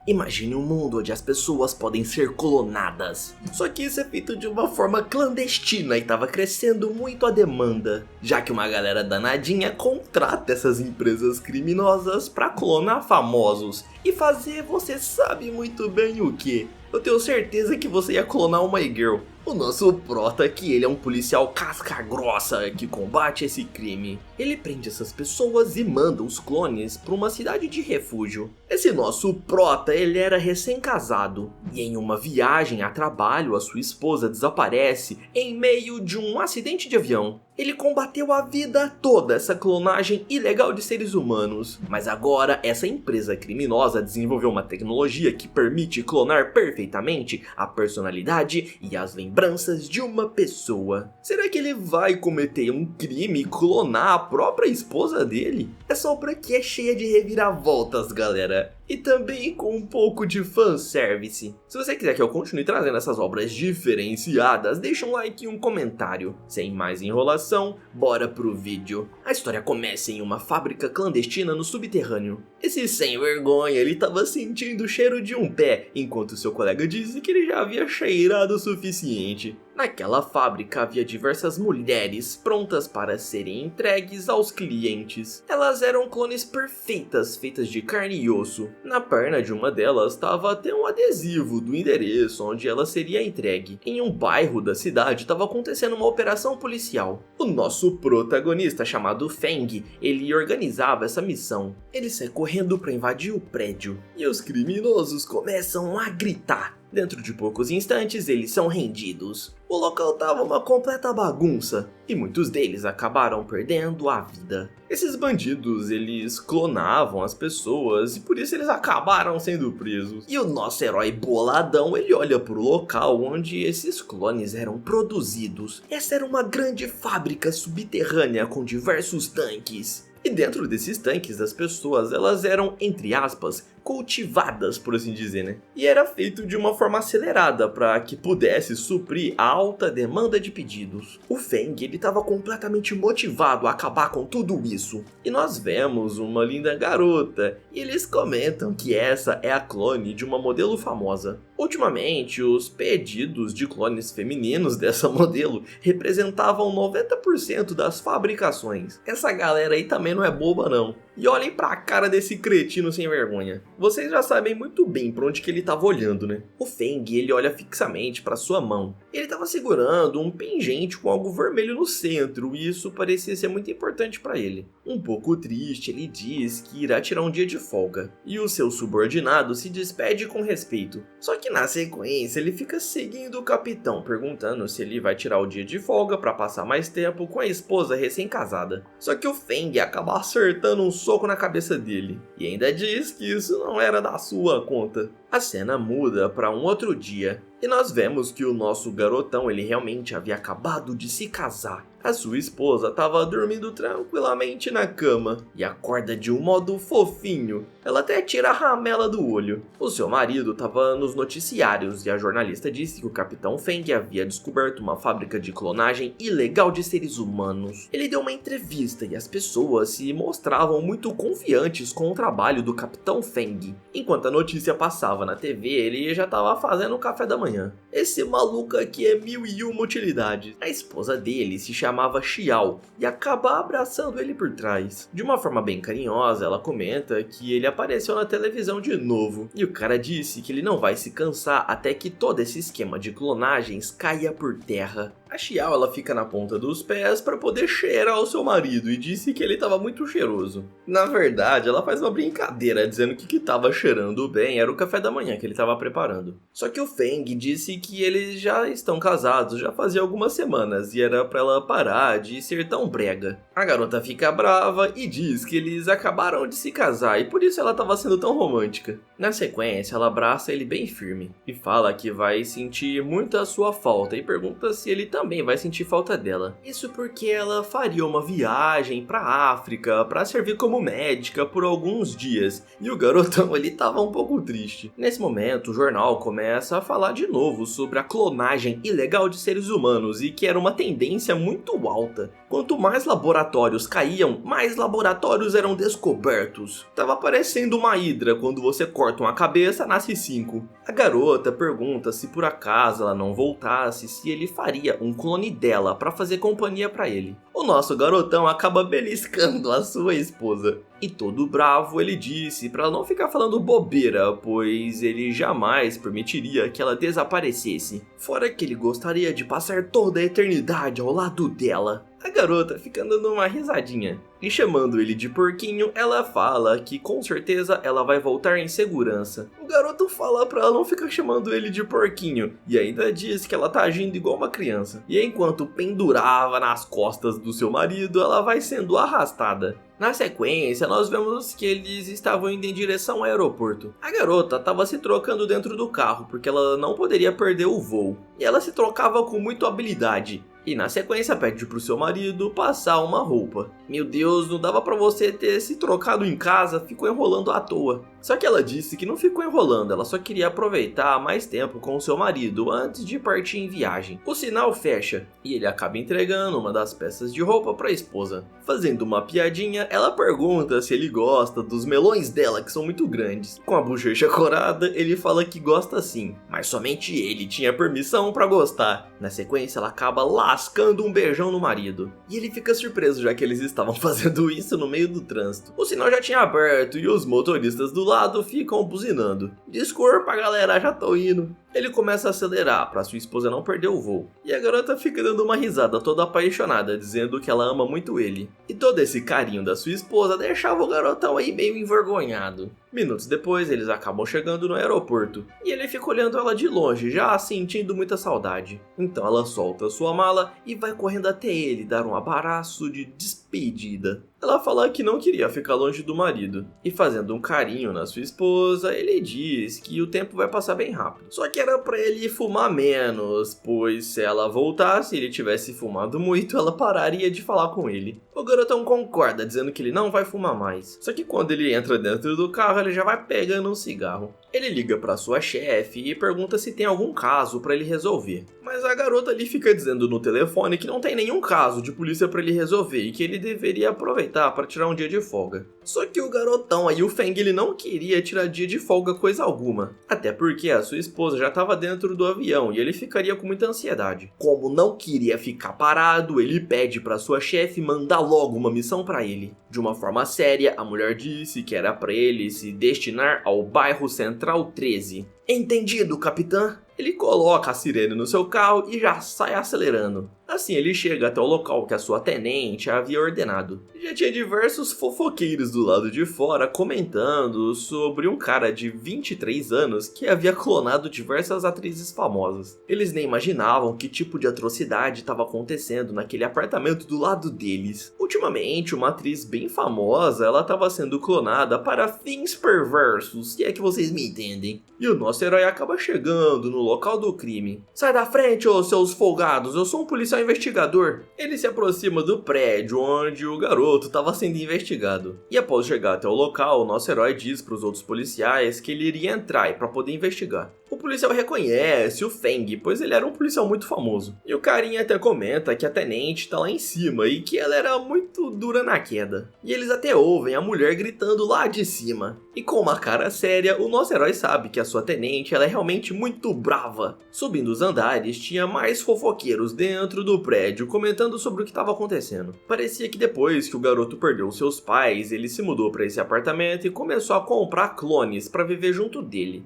Imagine um mundo onde as pessoas podem ser clonadas. Só que isso é feito de uma forma clandestina e estava crescendo muito a demanda, já que uma galera danadinha contrata essas empresas criminosas para clonar famosos e fazer você sabe muito bem o que. Eu tenho certeza que você ia clonar uma e-girl. O nosso prota aqui, ele é um policial casca grossa que combate esse crime. Ele prende essas pessoas e manda os clones para uma cidade de refúgio. Esse nosso prota, ele era recém-casado. E em uma viagem a trabalho, a sua esposa desaparece em meio de um acidente de avião. Ele combateu a vida toda essa clonagem ilegal de seres humanos. Mas agora, essa empresa criminosa desenvolveu uma tecnologia que permite clonar perfeitamente a personalidade e as lembranças de uma pessoa. Será que ele vai cometer um crime e clonar a própria esposa dele? Essa obra aqui é cheia de reviravoltas, galera. E também com um pouco de fanservice. Se você quiser que eu continue trazendo essas obras diferenciadas, deixa um like e um comentário. Sem mais enrolação, bora pro vídeo. A história começa em uma fábrica clandestina no subterrâneo. Esse sem vergonha, ele tava sentindo o cheiro de um pé, enquanto seu colega disse que ele já havia cheirado o suficiente. Naquela fábrica havia diversas mulheres prontas para serem entregues aos clientes. Elas eram clones perfeitas, feitas de carne e osso. Na perna de uma delas estava até um adesivo do endereço onde ela seria entregue. Em um bairro da cidade estava acontecendo uma operação policial. O nosso protagonista, chamado Feng, ele organizava essa missão. Ele sai correndo para invadir o prédio e os criminosos começam a gritar. Dentro de poucos instantes, eles são rendidos. O local tava uma completa bagunça e muitos deles acabaram perdendo a vida. Esses bandidos, eles clonavam as pessoas e por isso eles acabaram sendo presos. E o nosso herói boladão, ele olha pro local onde esses clones eram produzidos. Essa era uma grande fábrica subterrânea com diversos tanques. E dentro desses tanques, as pessoas, elas eram, entre aspas, cultivadas, por assim dizer, né? E era feito de uma forma acelerada para que pudesse suprir a alta demanda de pedidos. O Feng, ele estava completamente motivado a acabar com tudo isso. E nós vemos uma linda garota, e eles comentam que essa é a clone de uma modelo famosa. Ultimamente, os pedidos de clones femininos dessa modelo representavam 90% das fabricações. Essa galera aí também não é boba não. E olhem pra cara desse cretino sem vergonha. Vocês já sabem muito bem pra onde que ele tava olhando, né? O Feng, ele olha fixamente pra sua mão. Ele tava segurando um pingente com algo vermelho no centro e isso parecia ser muito importante pra ele. Um pouco triste, ele diz que irá tirar um dia de folga. E o seu subordinado se despede com respeito. Só que na sequência ele fica seguindo o capitão, perguntando se ele vai tirar o dia de folga pra passar mais tempo com a esposa recém-casada. Só que o Feng acaba acertando um soco na cabeça dele. E ainda diz que isso não era da sua conta. A cena muda para um outro dia e nós vemos que o nosso garotão ele realmente havia acabado de se casar. A sua esposa estava dormindo tranquilamente na cama e acorda de um modo fofinho. Ela até tira a ramela do olho. O seu marido estava nos noticiários e a jornalista disse que o capitão Feng havia descoberto uma fábrica de clonagem ilegal de seres humanos. Ele deu uma entrevista e as pessoas se mostravam muito confiantes com o trabalho do capitão Feng. Enquanto a notícia passava na TV, ele já estava fazendo o café da manhã. Esse maluco aqui é 1001 utilidades. A esposa dele se chamava Xiao e acaba abraçando ele por trás. De uma forma bem carinhosa, ela comenta que ele apareceu na televisão de novo. E o cara disse que ele não vai se cansar até que todo esse esquema de clonagens caia por terra. A Xiao, ela fica na ponta dos pés para poder cheirar o seu marido e disse que ele estava muito cheiroso. Na verdade, ela faz uma brincadeira dizendo que estava cheirando bem era o café da manhã que ele estava preparando. Só que o Feng disse que eles já estão casados já fazia algumas semanas e era para ela parar de ser tão brega. A garota fica brava e diz que eles acabaram de se casar e por isso ela estava sendo tão romântica. Na sequência, ela abraça ele bem firme e fala que vai sentir muito a sua falta e pergunta se ele também vai sentir falta dela. Isso porque ela faria uma viagem pra África pra servir como médica por alguns dias e o garotão ele tava um pouco triste. Nesse momento o jornal começa a falar de novo sobre a clonagem ilegal de seres humanos e que era uma tendência muito alta. Quanto mais laboratórios caíam, mais laboratórios eram descobertos. Tava parecendo uma hidra, quando você corta uma cabeça, nasce 5. A garota pergunta se por acaso ela não voltasse, se ele faria um clone dela para fazer companhia para ele. O nosso garotão acaba beliscando a sua esposa. E todo bravo ele disse para ela não ficar falando bobeira, pois ele jamais permitiria que ela desaparecesse. Fora que ele gostaria de passar toda a eternidade ao lado dela. A garota fica dando uma risadinha. E chamando ele de porquinho, ela fala que com certeza ela vai voltar em segurança. O garoto fala pra ela não ficar chamando ele de porquinho, e ainda diz que ela tá agindo igual uma criança. E enquanto pendurava nas costas do seu marido, ela vai sendo arrastada. Na sequência, nós vemos que eles estavam indo em direção ao aeroporto. A garota estava se trocando dentro do carro, porque ela não poderia perder o voo. E ela se trocava com muita habilidade. E na sequência pede pro seu marido passar uma roupa. Meu Deus, não dava pra você ter se trocado em casa, ficou enrolando à toa. Só que ela disse que não ficou enrolando, ela só queria aproveitar mais tempo com o seu marido antes de partir em viagem. O sinal fecha e ele acaba entregando uma das peças de roupa pra esposa. Fazendo uma piadinha, ela pergunta se ele gosta dos melões dela, que são muito grandes. Com a bochecha corada, ele fala que gosta sim, mas somente ele tinha permissão pra gostar. Na sequência, ela acaba lascando um beijão no marido. E ele fica surpreso, já que eles estavam fazendo isso no meio do trânsito. O sinal já tinha aberto e os motoristas do lado ficam buzinando. Desculpa galera, já tô indo. Ele começa a acelerar para sua esposa não perder o voo. E a garota fica dando uma risada toda apaixonada, dizendo que ela ama muito ele. E todo esse carinho da sua esposa deixava o garotão aí meio envergonhado. Minutos depois, eles acabam chegando no aeroporto. E ele fica olhando ela de longe, já sentindo muita saudade. Então ela solta sua mala e vai correndo até ele dar um abraço de despedida. Ela fala que não queria ficar longe do marido. E fazendo um carinho na sua esposa, ele diz que o tempo vai passar bem rápido. Só que era pra ele fumar menos, pois se ela voltasse e ele tivesse fumado muito, ela pararia de falar com ele. O garotão concorda, dizendo que ele não vai fumar mais. Só que quando ele entra dentro do carro, ele já vai pegando um cigarro. Ele liga pra sua chefe e pergunta se tem algum caso pra ele resolver. Mas a garota ali fica dizendo no telefone que não tem nenhum caso de polícia pra ele resolver e que ele deveria aproveitar pra tirar um dia de folga. Só que o garotão aí, o Feng, ele não queria tirar dia de folga coisa alguma. Até porque a sua esposa já estava dentro do avião e ele ficaria com muita ansiedade. Como não queria ficar parado, ele pede pra sua chefe mandar logo uma missão pra ele. De uma forma séria, a mulher disse que era pra ele se destinar ao bairro Central 13. Entendido, capitã? Ele coloca a sirene no seu carro e já sai acelerando. Assim ele chega até o local que a sua tenente havia ordenado. Já tinha diversos fofoqueiros do lado de fora comentando sobre um cara de 23 anos que havia clonado diversas atrizes famosas. Eles nem imaginavam que tipo de atrocidade estava acontecendo naquele apartamento do lado deles. Ultimamente, uma atriz bem famosa, ela estava sendo clonada para fins perversos, se é que vocês me entendem. E o nosso herói acaba chegando no local do crime. Sai da frente, ô seus folgados, eu sou um policial investigador. Ele se aproxima do prédio onde o garoto estava sendo investigado. E após chegar até o local, o nosso herói diz para os outros policiais que ele iria entrar para poder investigar. O policial reconhece o Feng, pois ele era um policial muito famoso. E o carinha até comenta que a tenente tá lá em cima e que ela era muito dura na queda. E eles até ouvem a mulher gritando lá de cima. E com uma cara séria, o nosso herói sabe que a sua tenente ela é realmente muito brava. Subindo os andares, tinha mais fofoqueiros dentro do prédio comentando sobre o que estava acontecendo. Parecia que depois que o garoto perdeu seus pais, ele se mudou para esse apartamento e começou a comprar clones para viver junto dele.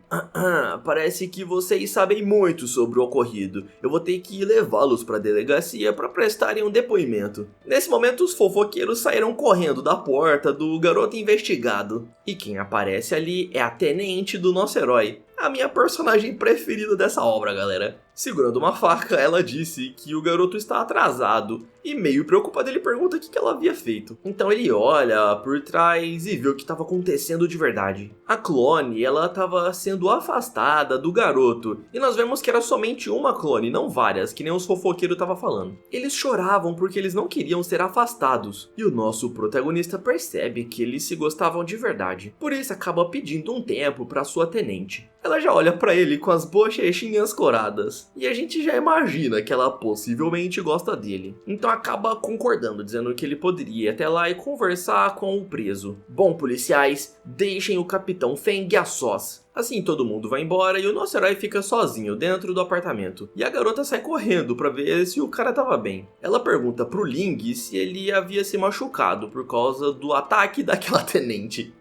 Parece que vocês sabem muito sobre o ocorrido. Eu vou ter que levá-los para a delegacia para prestarem um depoimento. Nesse momento, os fofoqueiros saíram correndo da porta do garoto investigado. E quem aparece ali é a tenente do nosso herói. A minha personagem preferida dessa obra, galera. Segurando uma faca, ela disse que o garoto está atrasado e meio preocupado ele pergunta o que ela havia feito. Então ele olha por trás e vê o que estava acontecendo de verdade. A clone, ela estava sendo afastada do garoto e nós vemos que era somente uma clone, não várias, que nem os fofoqueiros estavam falando. Eles choravam porque eles não queriam ser afastados e o nosso protagonista percebe que eles se gostavam de verdade. Por isso acaba pedindo um tempo para sua tenente. ela já olha pra ele com as bochechinhas coradas. E a gente já imagina que ela possivelmente gosta dele. Então acaba concordando, dizendo que ele poderia ir até lá e conversar com o preso. Bom, policiais, deixem o Capitão Feng a sós. Assim todo mundo vai embora e o nosso herói fica sozinho dentro do apartamento. E a garota sai correndo pra ver se o cara tava bem. Ela pergunta pro Ling se ele havia se machucado por causa do ataque daquela tenente.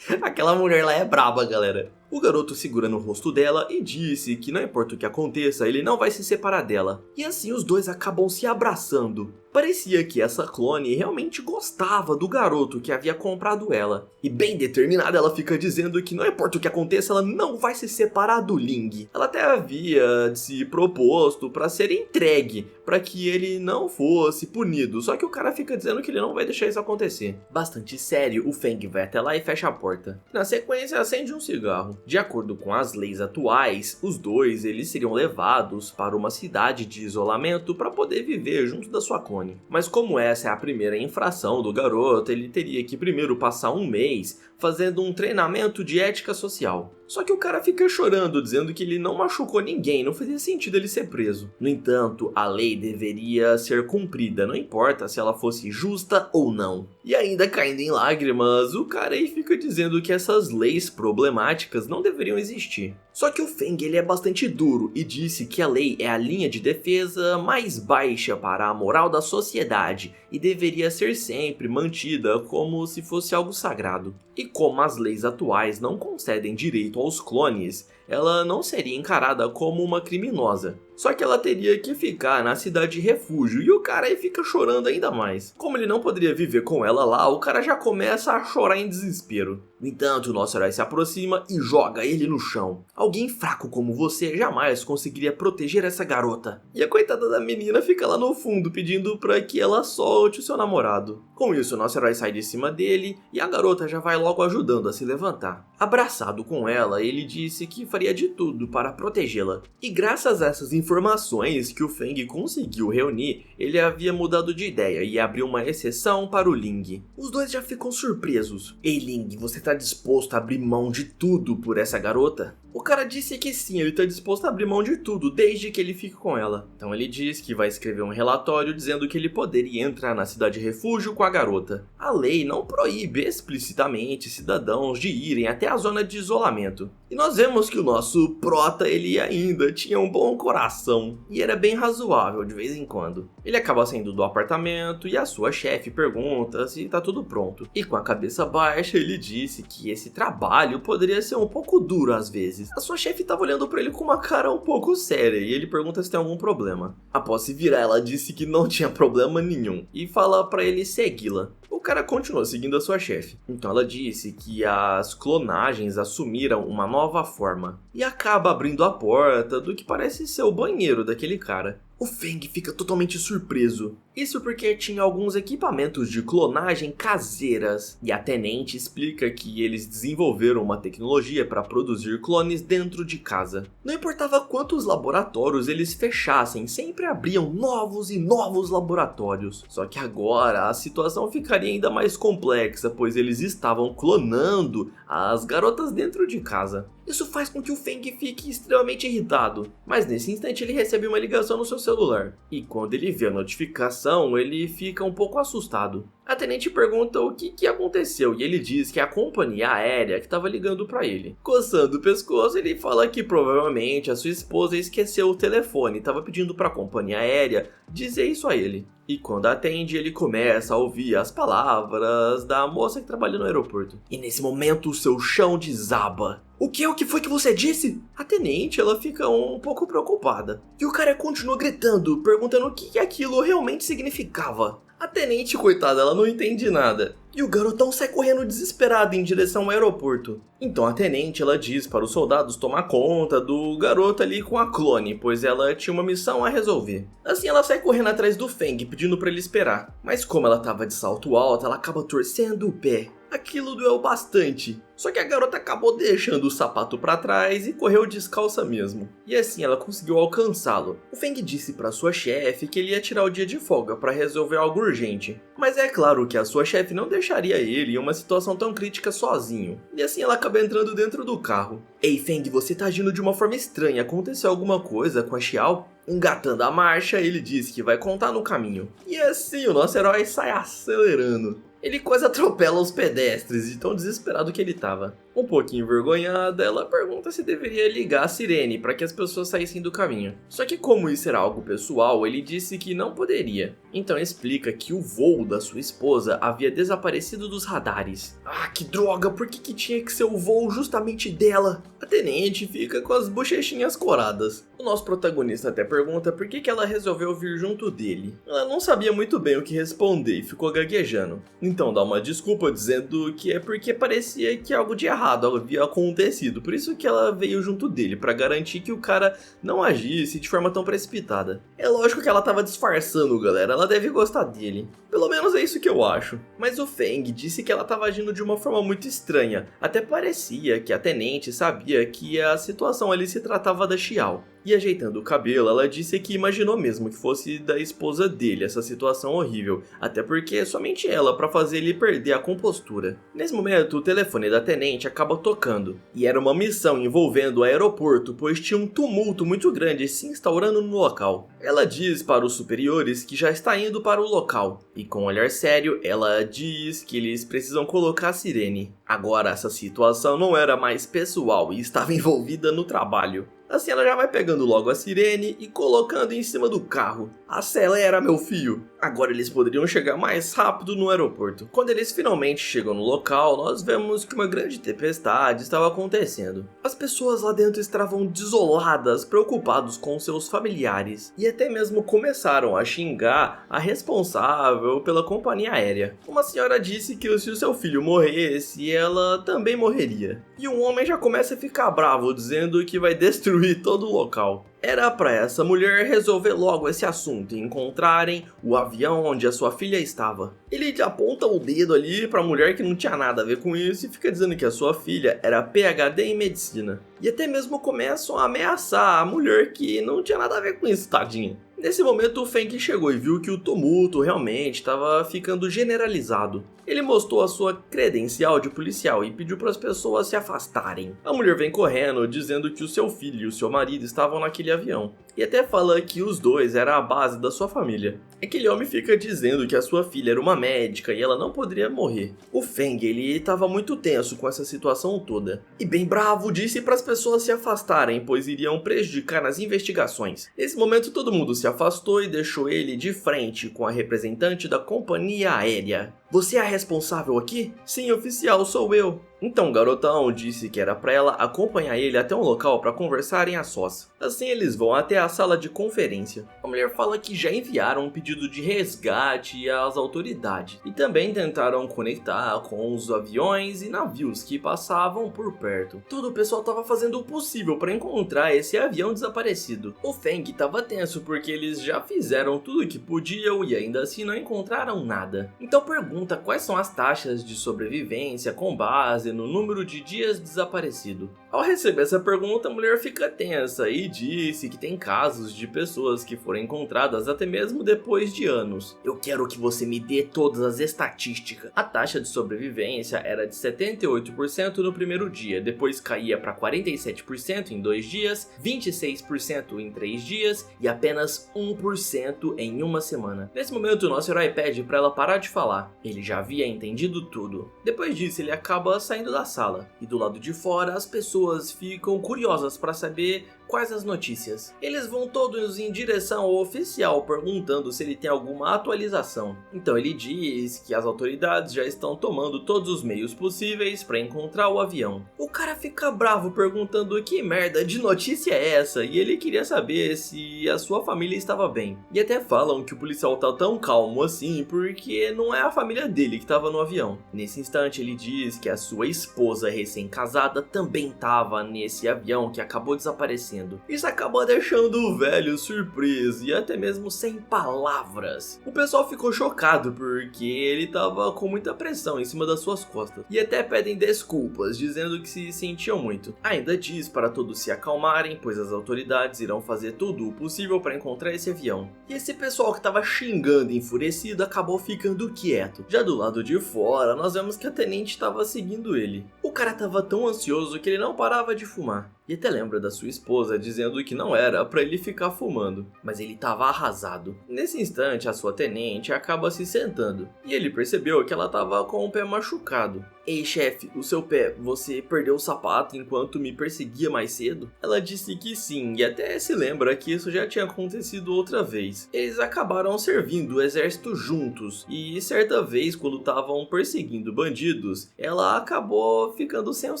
Aquela mulher lá é braba, galera. O garoto segura no rosto dela e disse que não importa o que aconteça, ele não vai se separar dela. E assim os dois acabam se abraçando. Parecia que essa clone realmente gostava do garoto que havia comprado ela. E bem determinada ela fica dizendo que não importa o que aconteça, ela não vai se separar do Ling. Ela até havia se proposto para ser entregue, para que ele não fosse punido. Só que o cara fica dizendo que ele não vai deixar isso acontecer. Bastante sério, o Feng vai até lá e fecha a porta. Na sequência acende um cigarro. De acordo com as leis atuais, os dois eles seriam levados para uma cidade de isolamento para poder viver junto da sua clone. Mas como essa é a primeira infração do garoto, ele teria que primeiro passar um mês fazendo um treinamento de ética social. Só que o cara fica chorando, dizendo que ele não machucou ninguém, não fazia sentido ele ser preso. No entanto, a lei deveria ser cumprida, não importa se ela fosse justa ou não. E ainda caindo em lágrimas, o cara aí fica dizendo que essas leis problemáticas não deveriam existir. Só que o Feng ele é bastante duro e disse que a lei é a linha de defesa mais baixa para a moral da sociedade e deveria ser sempre mantida como se fosse algo sagrado. E como as leis atuais não concedem direito aos clones, ela não seria encarada como uma criminosa. Só que ela teria que ficar na cidade refúgio e o cara aí fica chorando ainda mais. Como ele não poderia viver com ela lá, o cara já começa a chorar em desespero. No entanto, o nosso herói se aproxima e joga ele no chão. Alguém fraco como você jamais conseguiria proteger essa garota. E a coitada da menina fica lá no fundo pedindo pra que ela solte o seu namorado. Com isso, o nosso herói sai de cima dele e a garota já vai logo ajudando a se levantar. Abraçado com ela, ele disse que faria de tudo para protegê-la. E graças a essas informações que o Feng conseguiu reunir, ele havia mudado de ideia e abriu uma exceção para o Ling. Os dois já ficam surpresos. Ei Ling, você tá disposto a abrir mão de tudo por essa garota? O cara disse que sim, ele tá disposto a abrir mão de tudo, desde que ele fique com ela. Então ele diz que vai escrever um relatório dizendo que ele poderia entrar na cidade refúgio com a garota. A lei não proíbe explicitamente cidadãos de irem até a zona de isolamento. E nós vemos que o nosso prota, ele ainda tinha um bom coração, e era bem razoável de vez em quando. Ele acaba saindo do apartamento e a sua chefe pergunta se tá tudo pronto. E com a cabeça baixa, ele disse que esse trabalho poderia ser um pouco duro às vezes. A sua chefe estava olhando para ele com uma cara um pouco séria e ele pergunta se tem algum problema. Após se virar, ela disse que não tinha problema nenhum e fala para ele segui-la. O cara continua seguindo a sua chefe. Então ela disse que as clonagens assumiram uma nova forma e acaba abrindo a porta do que parece ser o banheiro daquele cara. O Feng fica totalmente surpreso. Isso porque tinha alguns equipamentos de clonagem caseiras. E a tenente explica que eles desenvolveram uma tecnologia para produzir clones dentro de casa. Não importava quantos laboratórios eles fechassem, sempre abriam novos e novos laboratórios. Só que agora a situação ficaria ainda mais complexa, pois eles estavam clonando as garotas dentro de casa. Isso faz com que o Feng fique extremamente irritado, mas nesse instante ele recebe uma ligação no seu celular. E quando ele vê a notificação, ele fica um pouco assustado. A tenente pergunta o que aconteceu e ele diz que é a companhia aérea que estava ligando para ele. Coçando o pescoço, ele fala que provavelmente a sua esposa esqueceu o telefone e estava pedindo para a companhia aérea dizer isso a ele. E quando atende, ele começa a ouvir as palavras da moça que trabalha no aeroporto. E nesse momento, o seu chão desaba. O que foi que você disse? A tenente, ela fica um pouco preocupada. E o cara continua gritando, perguntando o que aquilo realmente significava. A tenente, coitada, ela não entende nada. E o garotão sai correndo desesperado em direção ao aeroporto. Então a tenente, ela diz para os soldados tomar conta do garoto ali com a clone, pois ela tinha uma missão a resolver. Assim ela sai correndo atrás do Feng, pedindo para ele esperar. Mas como ela estava de salto alto, ela acaba torcendo o pé. Aquilo doeu bastante. Só que a garota acabou deixando o sapato para trás e correu descalça mesmo. E assim ela conseguiu alcançá-lo. O Feng disse para sua chefe que ele ia tirar o dia de folga para resolver algo urgente. Mas é claro que a sua chefe não deixaria ele em uma situação tão crítica sozinho, e assim ela acaba entrando dentro do carro. Ei Feng, você tá agindo de uma forma estranha, aconteceu alguma coisa com a Xiao? Engatando a marcha, ele diz que vai contar no caminho. E assim o nosso herói sai acelerando. Ele quase atropela os pedestres de tão desesperado que ele tava. Um pouquinho envergonhada, ela pergunta se deveria ligar a sirene para que as pessoas saíssem do caminho. Só que como isso era algo pessoal, ele disse que não poderia. Então explica que o voo da sua esposa havia desaparecido dos radares. Ah, que droga, por que tinha que ser o voo justamente dela? A tenente fica com as bochechinhas coradas. O nosso protagonista até pergunta por que ela resolveu vir junto dele. Ela não sabia muito bem o que responder e ficou gaguejando. Então dá uma desculpa dizendo que é porque parecia que algo de errado havia acontecido, por isso que ela veio junto dele, para garantir que o cara não agisse de forma tão precipitada. É lógico que ela tava disfarçando, galera, ela deve gostar dele. Pelo menos é isso que eu acho. Mas o Feng disse que ela tava agindo de uma forma muito estranha, até parecia que a tenente sabia que a situação ali se tratava da Xiao. E ajeitando o cabelo, ela disse que imaginou mesmo que fosse da esposa dele essa situação horrível, até porque é somente ela para fazer ele perder a compostura. Nesse momento, o telefone da tenente acaba tocando, e era uma missão envolvendo o aeroporto, pois tinha um tumulto muito grande se instaurando no local. Ela diz para os superiores que já está indo para o local, e com um olhar sério, ela diz que eles precisam colocar a sirene. Agora, essa situação não era mais pessoal e estava envolvida no trabalho. Assim ela já vai pegando logo a sirene e colocando em cima do carro. Acelera, meu filho! Agora eles poderiam chegar mais rápido no aeroporto. Quando eles finalmente chegam no local, nós vemos que uma grande tempestade estava acontecendo. As pessoas lá dentro estavam desoladas, preocupados com seus familiares. E até mesmo começaram a xingar a responsável pela companhia aérea. Uma senhora disse que se o seu filho morresse, ela também morreria. E um homem já começa a ficar bravo, dizendo que vai destruir todo o local. Era para essa mulher resolver logo esse assunto e encontrarem o avião onde a sua filha estava. Ele aponta o dedo ali para a mulher que não tinha nada a ver com isso e fica dizendo que a sua filha era PhD em medicina. E até mesmo começam a ameaçar a mulher que não tinha nada a ver com isso, tadinha. Nesse momento o Feng chegou e viu que o tumulto realmente estava ficando generalizado. Ele mostrou a sua credencial de policial e pediu para as pessoas se afastarem. A mulher vem correndo dizendo que o seu filho e o seu marido estavam naquele avião. E até fala que os dois eram a base da sua família. Aquele homem fica dizendo que a sua filha era uma médica e ela não poderia morrer. O Feng, ele estava muito tenso com essa situação toda. E bem bravo, disse para as pessoas se afastarem, pois iriam prejudicar nas investigações. Nesse momento todo mundo se afastou e deixou ele de frente com a representante da companhia aérea. Você é a responsável aqui? Sim, oficial, sou eu. Então o garotão disse que era para ela acompanhar ele até um local para conversarem a sós. Assim eles vão até a sala de conferência. A mulher fala que já enviaram um pedido de resgate às autoridades e também tentaram conectar com os aviões e navios que passavam por perto. Todo o pessoal estava fazendo o possível para encontrar esse avião desaparecido. O Feng estava tenso porque eles já fizeram tudo o que podiam e ainda assim não encontraram nada. Então pergunta quais são as taxas de sobrevivência com base no número de dias desaparecido. Ao receber essa pergunta, a mulher fica tensa e disse que tem casos de pessoas que foram encontradas até mesmo depois de anos. Eu quero que você me dê todas as estatísticas. A taxa de sobrevivência era de 78% no primeiro dia, depois caía para 47% em 2 dias, 26% em 3 dias e apenas 1% em uma semana. Nesse momento, o nosso herói pede para ela parar de falar. Ele já havia entendido tudo. Depois disso, ele acaba saindo da sala e do lado de fora as pessoas ficam curiosas para saber quais as notícias. Eles vão todos em direção ao oficial perguntando se ele tem alguma atualização. Então ele diz que as autoridades já estão tomando todos os meios possíveis para encontrar o avião. O cara fica bravo perguntando que merda de notícia é essa e ele queria saber se a sua família estava bem. E até falam que o policial tá tão calmo assim porque não é a família dele que estava no avião. Nesse instante ele diz que a sua esposa recém-casada também estava estava nesse avião que acabou desaparecendo. Isso acabou deixando o velho surpreso e até mesmo sem palavras. O pessoal ficou chocado porque ele estava com muita pressão em cima das suas costas e até pedem desculpas, dizendo que se sentiam muito. Ainda diz para todos se acalmarem, pois as autoridades irão fazer tudo o possível para encontrar esse avião. E esse pessoal que estava xingando e enfurecido acabou ficando quieto. Já do lado de fora, nós vemos que a tenente estava seguindo ele. O cara estava tão ansioso que ele não parava de fumar. E até lembra da sua esposa dizendo que não era para ele ficar fumando, mas ele estava arrasado. Nesse instante, a sua tenente acaba se sentando e ele percebeu que ela estava com o pé machucado. Ei, chefe, o seu pé, você perdeu o sapato enquanto me perseguia mais cedo? Ela disse que sim, e até se lembra que isso já tinha acontecido outra vez. Eles acabaram servindo o exército juntos, e certa vez, quando estavam perseguindo bandidos, ela acabou ficando sem os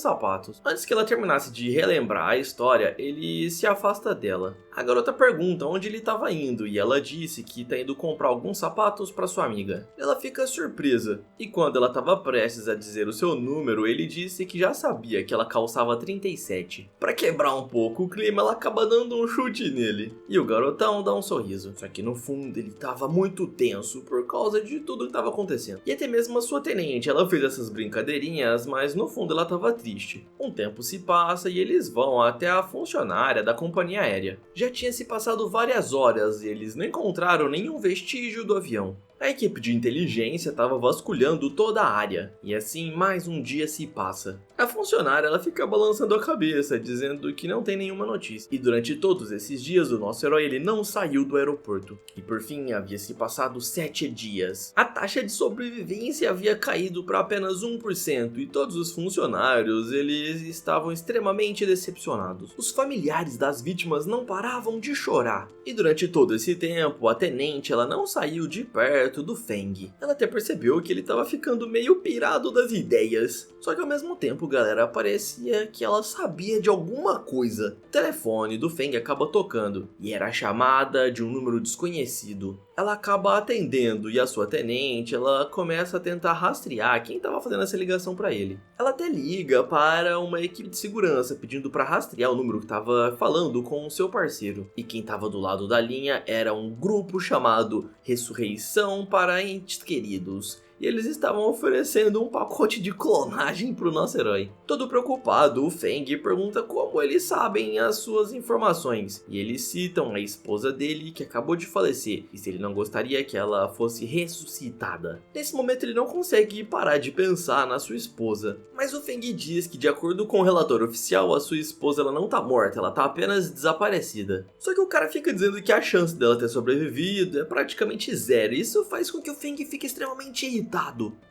sapatos. Antes que ela terminasse de relembrar a história, ele se afasta dela. A garota pergunta onde ele estava indo, e ela disse que está indo comprar alguns sapatos para sua amiga. Ela fica surpresa, e quando ela estava prestes a dizer o seu número, ele disse que já sabia que ela calçava 37. Para quebrar um pouco o clima, ela acaba dando um chute nele. E o garotão dá um sorriso. Só que no fundo ele estava muito tenso por causa de tudo que estava acontecendo. E até mesmo a sua tenente, ela fez essas brincadeirinhas, mas no fundo ela estava triste. Um tempo se passa e eles vão até a funcionária da companhia aérea. Já tinha se passado várias horas e eles não encontraram nenhum vestígio do avião. A equipe de inteligência estava vasculhando toda a área, e assim mais um dia se passa. A funcionária ela fica balançando a cabeça, dizendo que não tem nenhuma notícia. E durante todos esses dias, o nosso herói ele não saiu do aeroporto. E por fim, havia se passado 7 dias. A taxa de sobrevivência havia caído para apenas 1%, e todos os funcionários eles estavam extremamente decepcionados. Os familiares das vítimas não paravam de chorar. E durante todo esse tempo, a tenente ela não saiu de perto do Feng. Ela até percebeu que ele estava ficando meio pirado das ideias. Só que ao mesmo tempo, galera, parecia que ela sabia de alguma coisa. O telefone do Feng acaba tocando e era a chamada de um número desconhecido. Ela acaba atendendo e a sua tenente, ela começa a tentar rastrear quem estava fazendo essa ligação para ele. Ela até liga para uma equipe de segurança pedindo para rastrear o número que estava falando com o seu parceiro. E quem estava do lado da linha era um grupo chamado Ressurreição para Entes Queridos. E eles estavam oferecendo um pacote de clonagem pro nosso herói. Todo preocupado, o Feng pergunta como eles sabem as suas informações. E eles citam a esposa dele que acabou de falecer e se ele não gostaria que ela fosse ressuscitada. Nesse momento ele não consegue parar de pensar na sua esposa. Mas o Feng diz que de acordo com o relatório oficial, a sua esposa ela não tá morta, ela tá apenas desaparecida. Só que o cara fica dizendo que a chance dela ter sobrevivido é praticamente zero. E isso faz com que o Feng fique extremamente irritado.